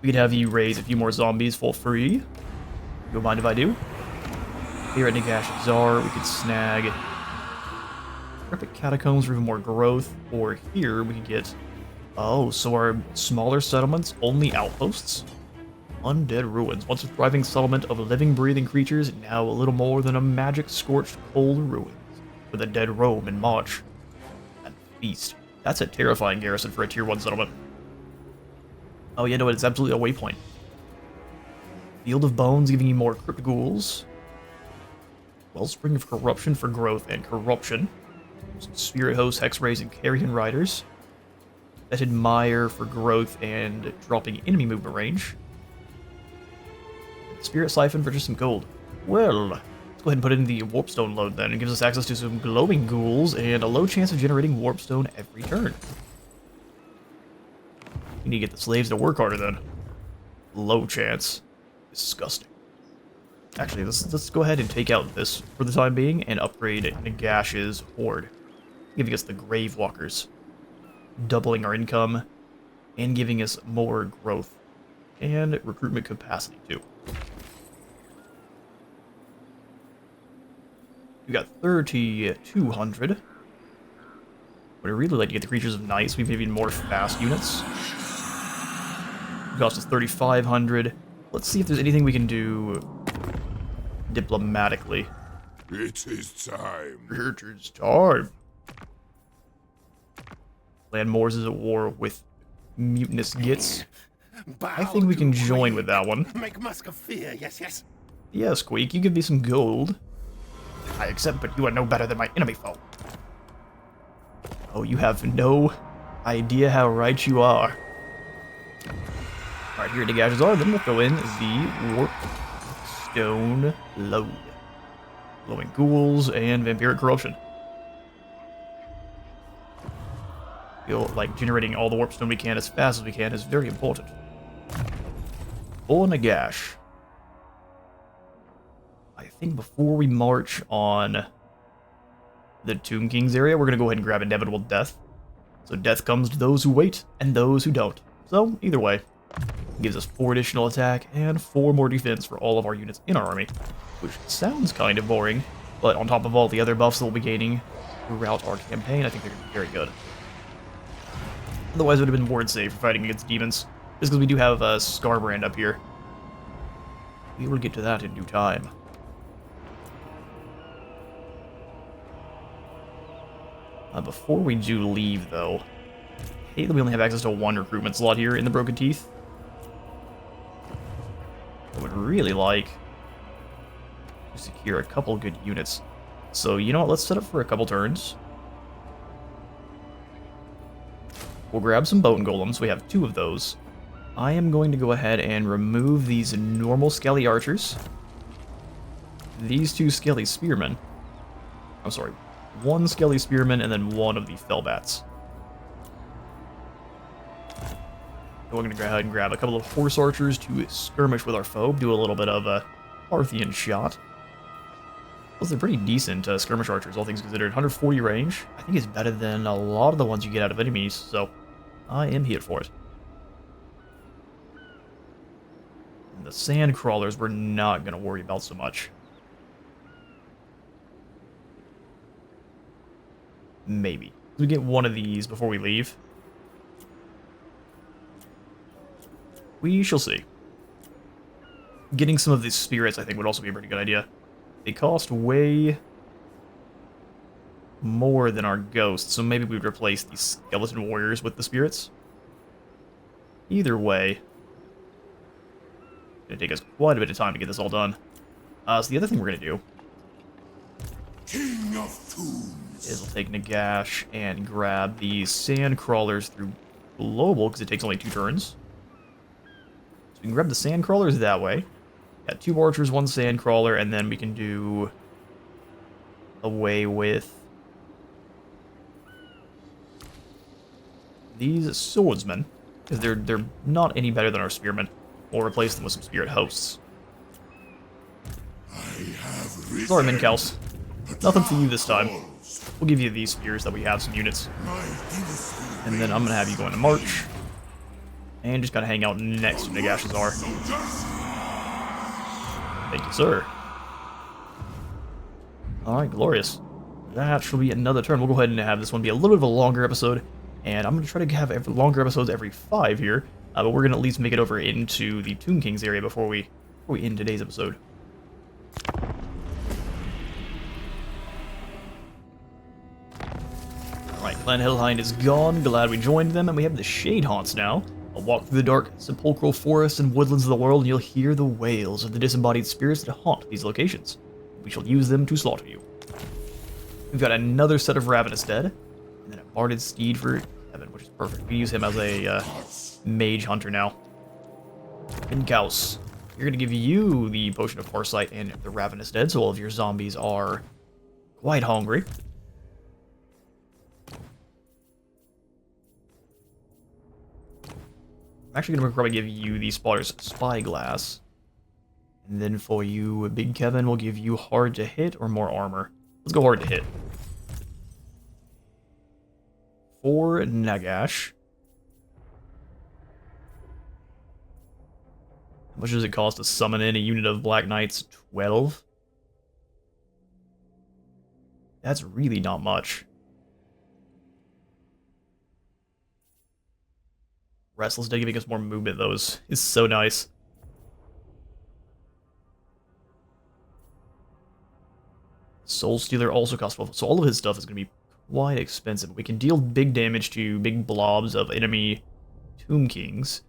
We could have you raise a few more zombies for free. You don't mind if I do? Here at Nagash Czar, we could snag Epic Catacombs for even more growth, or here we could get... Oh, so our smaller settlements, only outposts? Undead Ruins, once a thriving settlement of living, breathing creatures, now a little more than a magic-scorched cold ruins, where the dead roam and march and feast. That's a terrifying garrison for a Tier 1 settlement. Oh yeah, no, it's absolutely a waypoint. Field of Bones giving you more crypt ghouls. Wellspring of Corruption for growth and corruption. Spirit Host, Hexrays, and Carrion Riders. Fetid Mire for growth and dropping enemy movement range. Spirit Siphon for just some gold. Well, let's go ahead and put in the Warpstone load then. It gives us access to some glowing ghouls and a low chance of generating Warpstone every turn. We need to get the slaves to work harder then. Low chance. Disgusting. Actually, let's go ahead and take out this for the time being and upgrade Nagash's Horde. Giving us the Grave Walkers. Doubling our income and giving us more growth. And recruitment capacity too. We got 3,200. Would I really like to get the Creatures of Night so we have even more fast units? It cost us 3,500. Let's see if there's anything we can do diplomatically. It is time. It is time. Landmores is at war with mutinous Gits. I think we can join with that one. Make Musk of fear, yes, yes. Yes, Queek, you give me some gold. I accept, but you are no better than my enemy foe. Oh, you have no idea how right you are. Alright, here at Nagash Czar, then we'll throw in the Warpstone load. Glowing ghouls and vampiric corruption. Feel like generating all the Warpstone we can as fast as we can is very important. For Nagash. I think before we march on the Tomb Kings area, we're going to go ahead and grab Inevitable Death. So death comes to those who wait and those who don't. So, either way, it gives us 4 additional attack and 4 more defense for all of our units in our army. Which sounds kind of boring, but on top of all the other buffs that we'll be gaining throughout our campaign, I think they're going to be very good. Otherwise, it would have been more safe for fighting against demons. Just because we do have Scarbrand up here. We will get to that in due time. Before we do leave, though, I hate that we only have access to 1 recruitment slot here in the Broken Teeth. I would really like to secure a couple good units. So, you know what, let's set up for a couple turns. We'll grab some Bone Golems, we have 2 of those. I am going to go ahead and remove these normal Skelly Archers. These 2 Skelly Spearmen. I'm sorry, 1 Skelly Spearman and then 1 of the Fellbats. We're going to go ahead and grab a couple of Horse Archers to skirmish with our foe, do a little bit of a Parthian shot. Well, they're pretty decent skirmish archers, all things considered. 140 range, I think is better than a lot of the ones you get out of enemies, so I am here for it. And the Sand Crawlers we're not going to worry about so much. Maybe. We get 1 of these before we leave. We shall see. Getting some of these spirits, I think, would also be a pretty good idea. They cost way more than our ghosts, so maybe we'd replace these skeleton warriors with the spirits. Either way, it's gonna take us quite a bit of time to get this all done. So the other thing we're gonna do King of Tombs. is we'll take Nagash and grab the Sand Crawlers through Global, because it takes only 2 turns. So we can grab the Sand Crawlers that way. Got 2 Archers, 1 Sand Crawler, and then we can do away with these swordsmen, because they're not any better than our spearmen. We'll replace them with some spirit hosts. Sorry, Minkaus. Nothing for you this time. We'll give you these spears that we have some units. And then I'm gonna have you go into march. And just kind of hang out next to Nagash's are. Thank you, sir. Alright, glorious. That should be another turn. We'll go ahead and have this one be a little bit of a longer episode. And I'm going to try to have longer episodes every 5 here. But we're going to at least make it over into the Tomb Kings area before we end today's episode. Alright, Clan Hellhind is gone. Glad we joined them. And we have the Shade Haunts now. I'll walk through the dark, sepulchral forests and woodlands of the world, and you'll hear the wails of the disembodied spirits that haunt these locations. We shall use them to slaughter you. We've got another set of Ravenous Dead, and then a Barded Steed for Evan, which is perfect. We use him as a mage hunter now. Minkaus, you're going to give you the Potion of Farsight and the Ravenous Dead, so all of your zombies are quite hungry. I'm actually going to probably give you the Spotter's Spyglass. And then for you, Big Kevin, we'll give you hard to hit or more armor. Let's go hard to hit. For Nagash. How much does it cost to summon in a unit of Black Knights? 12? That's really not much. Restless Dead giving us more movement, though, is so nice. Soul Stealer also costs 12, so all of his stuff is going to be quite expensive. We can deal big damage to big blobs of enemy Tomb Kings.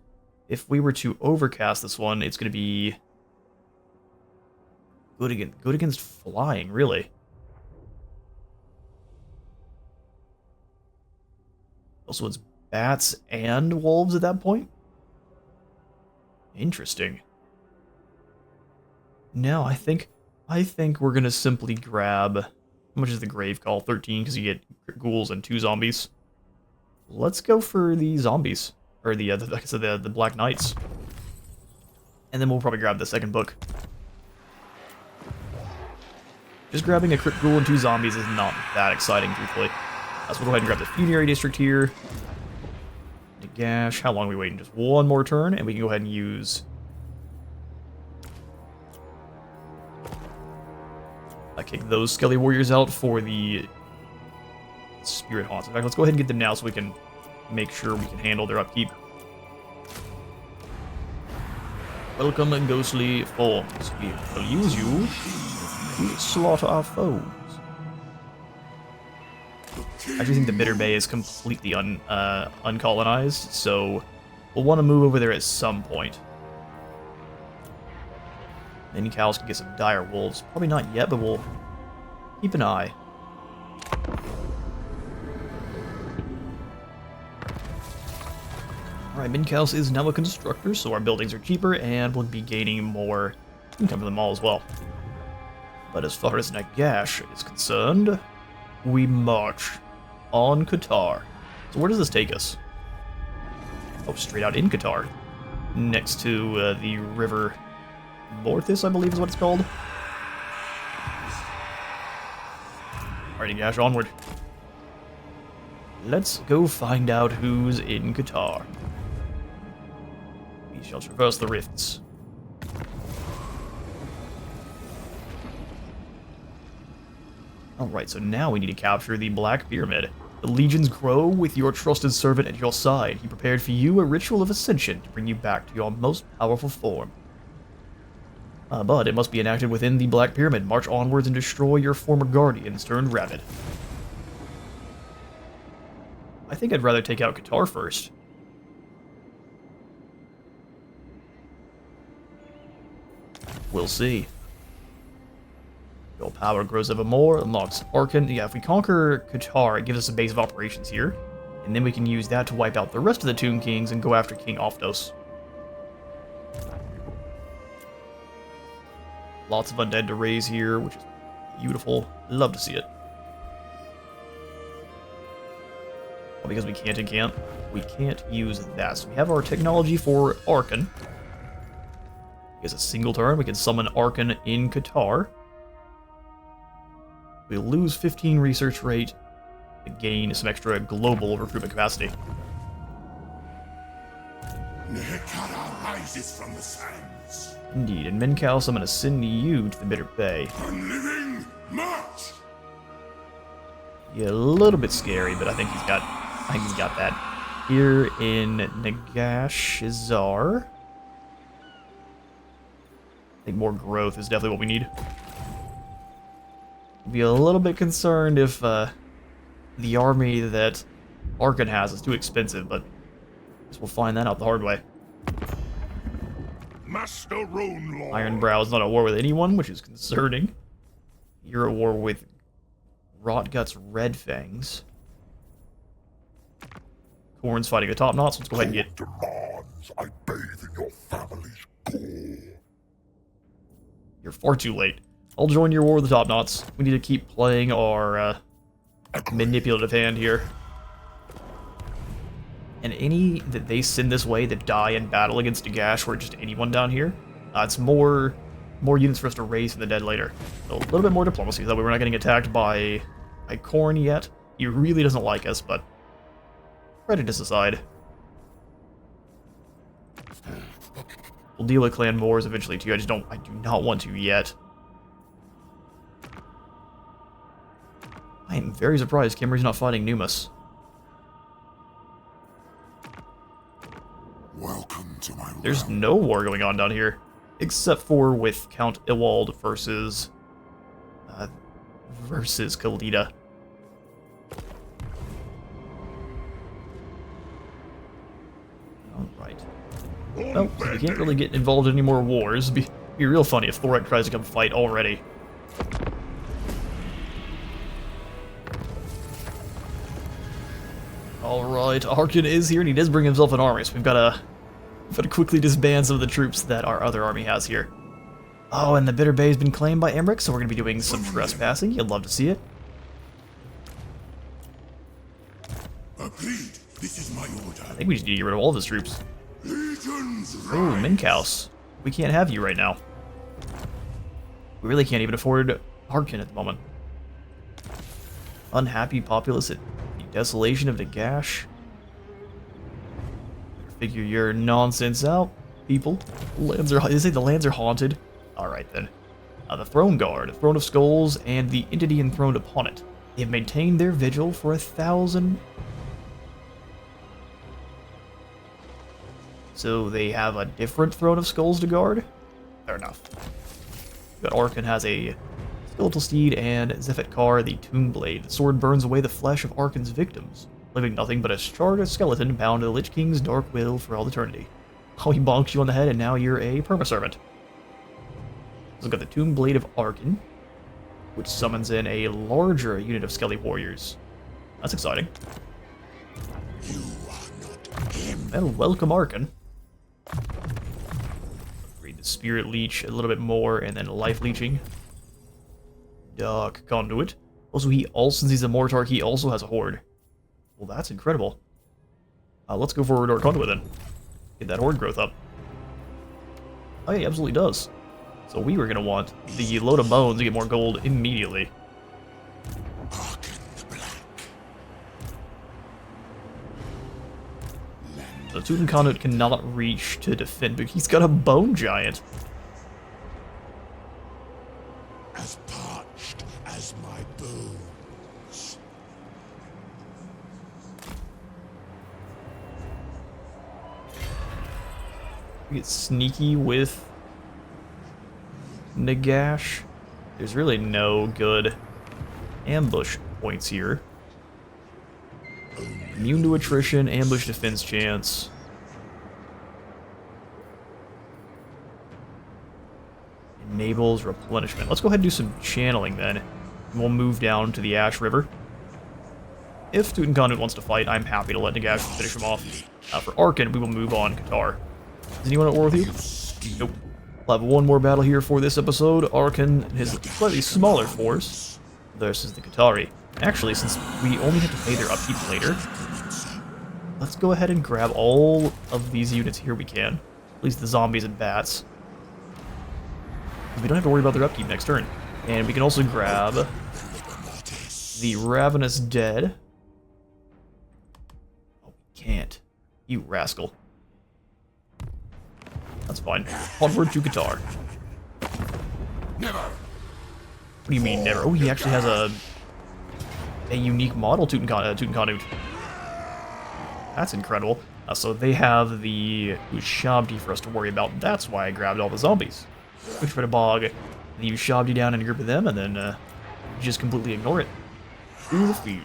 If we were to overcast this one, it's going to be good against flying, really. Also, it's bats and wolves at that point? Interesting. No, I think we're gonna simply grab... How much is the Grave Call? 13, because you get ghouls and 2 zombies. Let's go for the zombies. Or like I said, the Black Knights. And then we'll probably grab the second book. Just grabbing a crit ghoul and 2 zombies is not that exciting, truthfully. So we'll go ahead and grab the Funerary District here. Nagash. How long are we waiting? Just one more turn, and we can go ahead and use... I kick those Skelly Warriors out for the Spirit Haunts. In fact, let's go ahead and get them now so we can make sure we can handle their upkeep. Welcome, ghostly forms. We will use you to slaughter our foes. I actually think the Bitter Bay is completely uncolonized, so we'll want to move over there at some point. Any cows can get some dire wolves. Probably not yet, but we'll keep an eye. Alright, Minkaus is now a constructor, so our buildings are cheaper, and we'll be gaining more income from them all as well. But as far as Nagash is concerned, we march on Qatar. So where does this take us? Oh, straight out in Qatar. Next to the river Morthis, I believe is what it's called. Alrighty, Gash, onward. Let's go find out who's in Qatar. We shall traverse the rifts. Alright, so now we need to capture the Black Pyramid. The legions grow with your trusted servant at your side. He prepared for you a ritual of ascension to bring you back to your most powerful form. But it must be enacted within the Black Pyramid. March onwards and destroy your former guardians turned rabid. I think I'd rather take out Qatar first. We'll see. Your power grows ever more, unlocks Arkan. Yeah, if we conquer Qatar, it gives us a base of operations here. And then we can use that to wipe out the rest of the Tomb Kings and go after King Oftos. Lots of undead to raise here, which is beautiful. Love to see it. Well, because we can't and can't. We can't use that. So we have our technology for Arkan. He has a single turn. We can summon Arkan in Qatar. We lose 15 research rate to gain some extra global recruitment capacity. Nehekara rises from the sands. Indeed, and Minkaus, I'm going to send you to the Bitter Bay. Unliving march. Yeah, a little bit scary, but I think he's got that. Here in Nagash Izar. I think more growth is definitely what we need. Be a little bit concerned if the army that Arkan has is too expensive, but I guess we'll find that out the hard way. Master Rune Lord. Ironbrow's not at war with anyone, which is concerning. You're at war with Rotgut's Red Fangs. Corn's fighting the Top Knots. Let's go ahead and get... Demands I bathe in your family's gore. You're far too late. I'll join your war with the Top Knots. We need to keep playing our manipulative hand here. And any that they send this way that die in battle against Nagash or just anyone down here, it's more units for us to raise from the dead later. So a little bit more diplomacy, that way we're not getting attacked by Korn yet. He really doesn't like us, but prejudice aside. We'll deal with clan wars eventually too. I do not want to yet. I am very surprised Kimmery's not fighting Numas. Welcome to my There's realm. no war going on down here, except for with Count Iwald versus Khalida. All right. Well, so we can't really get involved in any more wars. It'd be real funny if Thorak tries to come fight already. Alright, Arkan is here, and he does bring himself an army, so we've got to quickly disband some of the troops that our other army has here. Oh, and the Bitter Bay has been claimed by Emmerich, so we're going to be doing some trespassing. You'd love to see it. Agreed. This is my order. I think we just need to get rid of all of his troops. Legions Oh, Minkaus. We can't have you right now. We really can't even afford Arkan at the moment. Unhappy populace at the desolation of Nagash. Figure your nonsense out, people. They say the lands are haunted. Alright then. The Throne Guard, Throne of Skulls, and the entity enthroned upon it. They have maintained their vigil for 1,000... So they have a different Throne of Skulls to guard? Fair enough. But Arkan has a Skeletal Steed and Zephet Kar, the Tomb Blade. The sword burns away the flesh of Arkan's victims, leaving nothing but a charred skeleton bound to the Lich King's dark will for all eternity. Oh, he bonks you on the head and now you're a permaservant. Let's look at the Tomb Blade of Arkan, which summons in a larger unit of Skelly Warriors. That's exciting. You are not him. Well, welcome Arkan. Upgrade the Spirit Leech a little bit more, and then Life Leeching. Dark Conduit. Also, since he's a Mortar, he also has a Horde. Well, that's incredible. Let's go for Dark Conduit then. Get that Horde growth up. Oh yeah, he absolutely does. So we were going to want the Load of Bones to get more gold immediately. Arkan the Black. So Teuton Conduit cannot reach to defend, but he's got a Bone Giant. As parched as my bones. We get sneaky with Nagash. There's really no good ambush points here. Immune to attrition, ambush defense chance. Enables replenishment. Let's go ahead and do some channeling then. And we'll move down to the Ash River. If Teuton Conduit wants to fight, I'm happy to let Nagash finish him off. For Arkan, we will move on Qatar. Is anyone at war with you? Nope. We'll have one more battle here for this episode. Arkan and his slightly smaller force versus the Qatari. Actually, since we only have to pay their upkeep later, let's go ahead and grab all of these units here we can. At least the zombies and bats. We don't have to worry about their upkeep next turn. And we can also grab the Ravenous Dead. Oh, we can't. You rascal. That's fine. Onward to Qatar. Never. What do you mean never? Oh, he actually has a unique model Tutankhamun. That's incredible. So they have the Ushabti for us to worry about. That's why I grabbed all the zombies. Which for the bog, the Ushabti down in a group of them, and then just completely ignore it. Through the feed.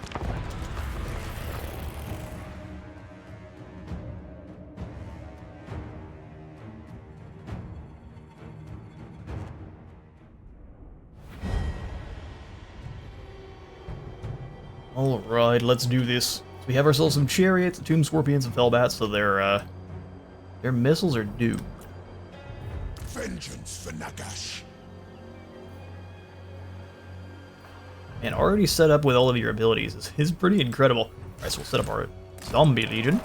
Alright, let's do this. So we have ourselves some chariots, tomb scorpions, and fellbats, so their missiles are due. Vengeance for Nagash. And already set up with all of your abilities is pretty incredible. Alright, so we'll set up our Zombie Legion.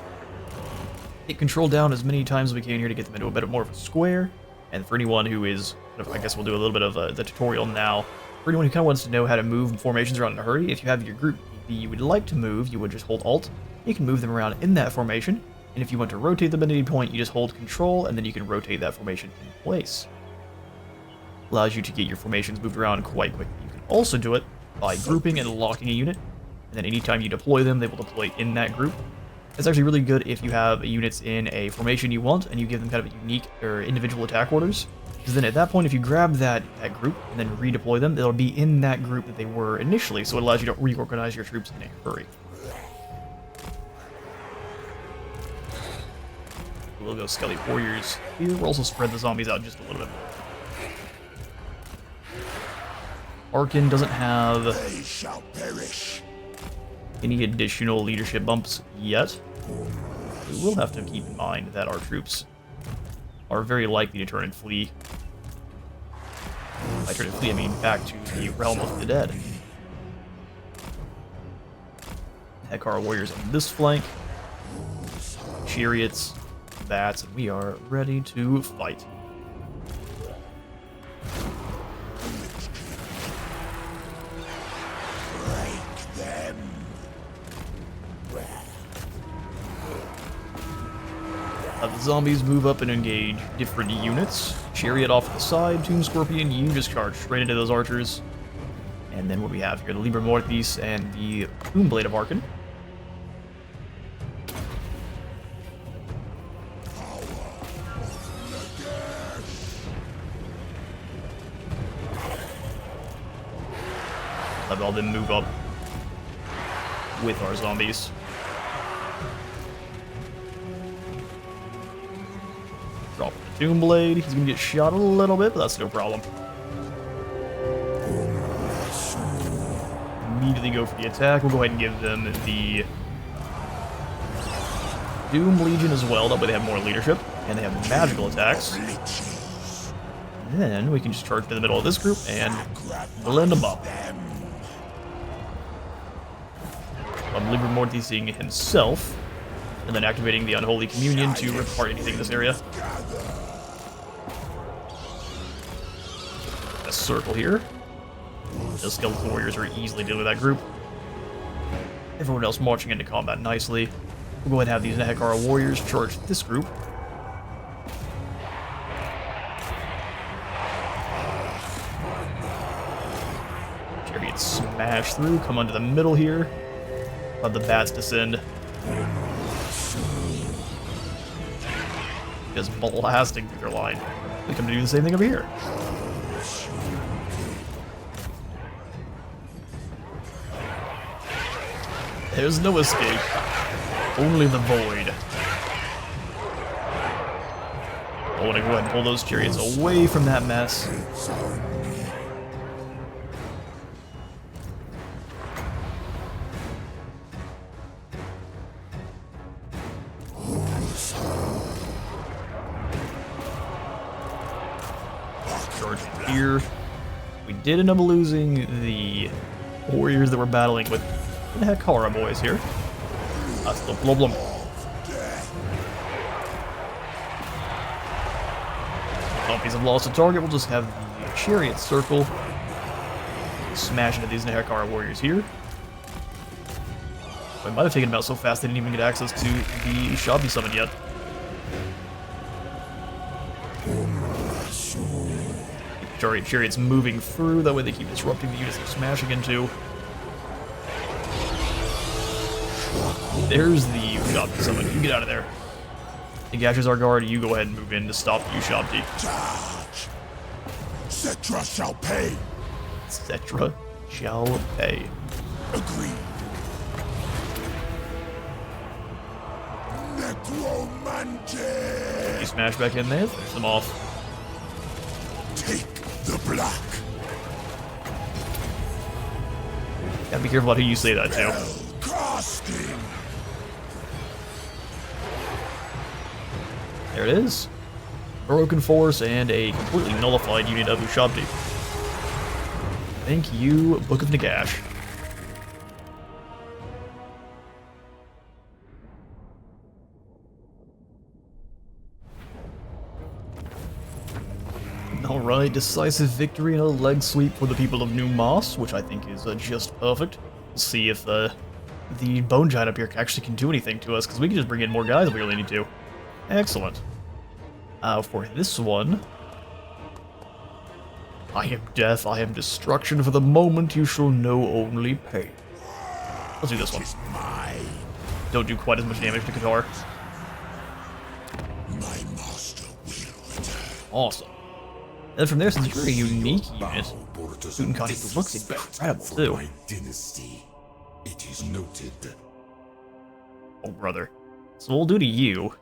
Hit control down as many times as we can here to get them into a bit more of a square. And for anyone who is, I guess we'll do a little bit of the tutorial now. For anyone who kind of wants to know how to move formations around in a hurry, if you have your group you would like to move, you would just hold Alt. You can move them around in that formation. And if you want to rotate them at any point, you just hold Control, and then you can rotate that formation in place. Allows you to get your formations moved around quite quickly. You can also do it by grouping and locking a unit, and then anytime you deploy them, they will deploy in that group. It's actually really good if you have units in a formation you want, and you give them kind of a unique or individual attack orders. Because then at that point, if you grab that group and then redeploy them, they'll be in that group that they were initially, so it allows you to reorganize your troops in a hurry. We'll go Skelly Warriors here. We'll also spread the zombies out just a little bit more. Arkin doesn't have They shall perish. any additional leadership bumps yet. We will have to keep in mind that our troops are very likely to turn and flee. By turn and flee, I mean back to the realm of the dead. Hekara warriors on this flank. Chariots, bats, and we are ready to fight. Break them. The zombies move up and engage different units. Chariot off to the side, Tomb Scorpion, you just charge straight into those archers. And then what we have here, the Liber Mortis and the Tomb Blade of Arkin. Have all them move up with our zombies. Drop the Tomb Blade. He's gonna get shot a little bit, but that's no problem. Immediately go for the attack. We'll go ahead and give them the Doom Legion as well. That way they have more leadership, and they have magical attacks. And then we can just charge to the middle of this group and blend them up. I'm Liber Mortising himself, and then activating the Unholy Communion to rip apart anything in this area. A circle here. The Skeleton Warriors are easily dealing with that group. Everyone else marching into combat nicely. We'll go ahead and have these Hekara Warriors charge this group. Chariot smash through, come onto the middle here. Let the bats descend. Just blasting through their line. We come to do the same thing over here. There's no escape. Only the void. I want to go ahead and pull those chariots away from that mess. Charging here. We did end up losing the warriors that were battling with the Hekara boys here. That's the problem. zombies have lost a target, we'll just have the chariot circle. Smash into these Nehekara warriors here. I might have taken them out so fast they didn't even get access to the Shabby summon yet. Chariots moving through, that way they keep disrupting the units they're smashing into. There's the Shabby summon. You get out of there. Nagash is our guard, you go ahead and move in to stop you, Shabby. Charge! Cetra shall pay! Cetra shall pay. Agreed. Necromantic! You smash back in there, finish them off. Take the black. Gotta be careful about who you say that to. Casting. There it is. Broken Force and a completely nullified unit of Ushabti. Thank you, Book of Nagash. Alright, decisive victory and a leg sweep for the people of New Moss, which I think is just perfect. We'll see if the Bone Giant up here actually can do anything to us, because we can just bring in more guys if we really need to. Excellent. For this one... I am death, I am destruction. For the moment you shall know only pain. Let's do this one. Don't do quite as much damage to Qatar. My master will return. Awesome. And then from there, since you're a unique unit, Tutankhamun looks incredible too. My dynasty. It is noted. Oh brother. So what we'll do to you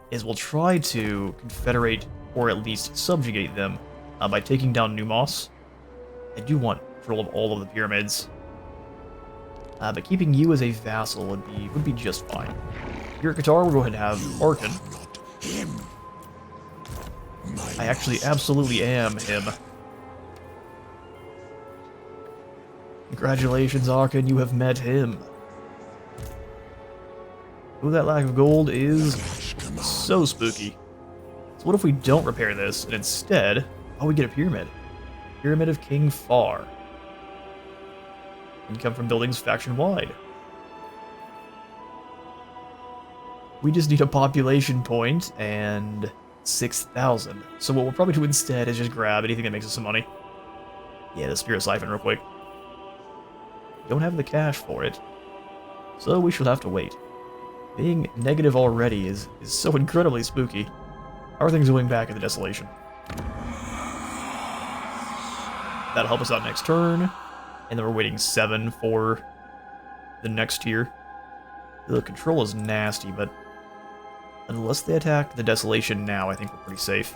is we'll try to confederate or at least subjugate them by taking down New Moss. I do want control of all of the pyramids, but keeping you as a vassal would be just fine. Here at Qatar, we'll go ahead and have Arkan. Not him. I actually absolutely am him. Congratulations, Arkan, you have met him. Ooh, that lack of gold is so spooky. So what if we don't repair this, and instead, we get a pyramid. Pyramid of King Far. Income from buildings faction-wide. We just need a population point and 6,000. So what we'll probably do instead is just grab anything that makes us some money. Yeah, the Spirit Siphon real quick. Don't have the cash for it, so we shall have to wait. Being negative already is so incredibly spooky. How are things going back in the Desolation? That'll help us out next turn. And then we're waiting 7 for the next tier. The control is nasty, but unless they attack the Desolation now, I think we're pretty safe.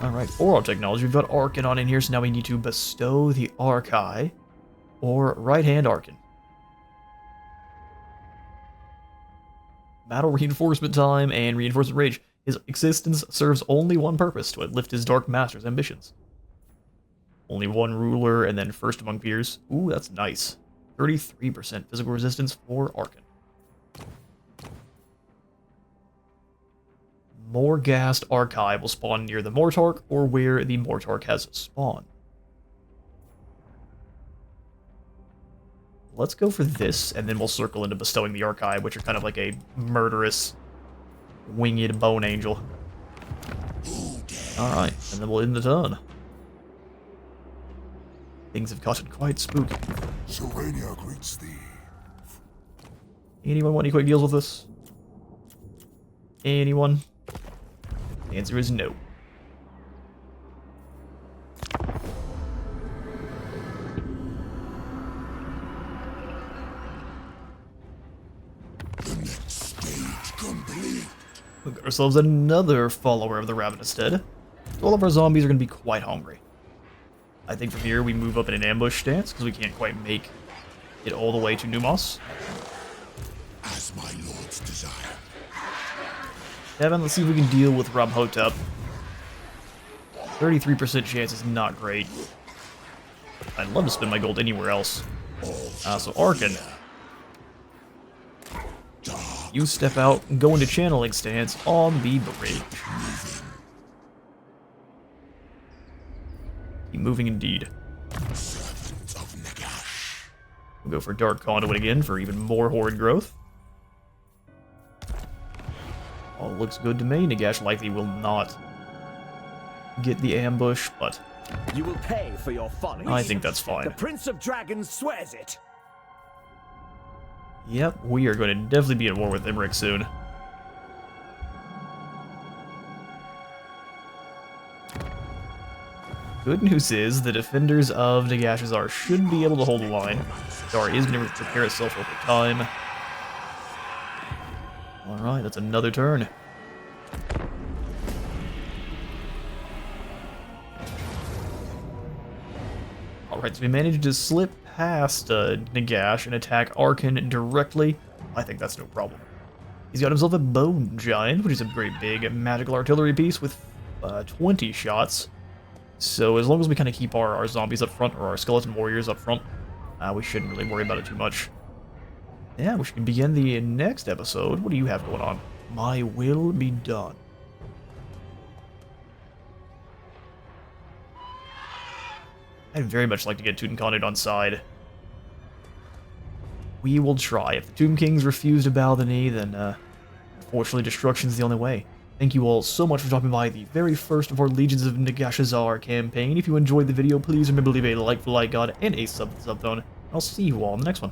Alright, for our technology, we've got Arkan on in here, so now we need to bestow the Archai, or right-hand Arkan. Battle reinforcement time and reinforcement rage. His existence serves only one purpose, to lift his Dark Master's ambitions. Only one ruler, and then first among peers. Ooh, that's nice. 33% physical resistance for Arkan. Morghast Archive will spawn near the Mortarch, or where the Mortarch has spawned. Let's go for this, and then we'll circle into bestowing the Archive, which are kind of like a murderous, winged bone angel. Alright, and then we'll end the turn. Things have gotten quite spooky. Sylvania greets thee. Anyone want any quick deals with this? Anyone? The answer is no. The next stage complete. We got ourselves another follower of the Ravenous Dead. All of our zombies are going to be quite hungry. I think from here we move up in an ambush stance, because we can't quite make it all the way to New Moss. As my lord's desire. Evan, let's see if we can deal with Ramhotep. 33% chance is not great. I'd love to spend my gold anywhere else. So Arkan. Dark You step out and go into channeling stance on the bridge. Keep moving indeed. We'll go for Dark Conduit again for even more horde growth. All looks good to me. Nagash likely will not get the ambush, but You will pay for your folly. I think that's fine. The Prince of Dragons swears it. Yep, we are going to definitely be at war with Imric soon. Good news is, the defenders of Nagashazar should be able to hold the line. Dar is going to prepare itself over time. Alright, that's another turn. Alright, so we managed to slip past Nagash and attack Arkan directly. I think that's no problem. He's got himself a Bone Giant, which is a very big magical artillery piece with 20 shots. So as long as we kind of keep our zombies up front, or our skeleton warriors up front, we shouldn't really worry about it too much. Yeah, we should begin the next episode. What do you have going on? My will be done. I'd very much like to get Tutankhamun on side. We will try. If the Tomb Kings refuse to bow the knee, then unfortunately destruction's the only way. Thank you all so much for dropping by the very first of our Legions of Nagashazar campaign. If you enjoyed the video, please remember to leave a like for like god and a sub for the sub tone. I'll see you all in the next one.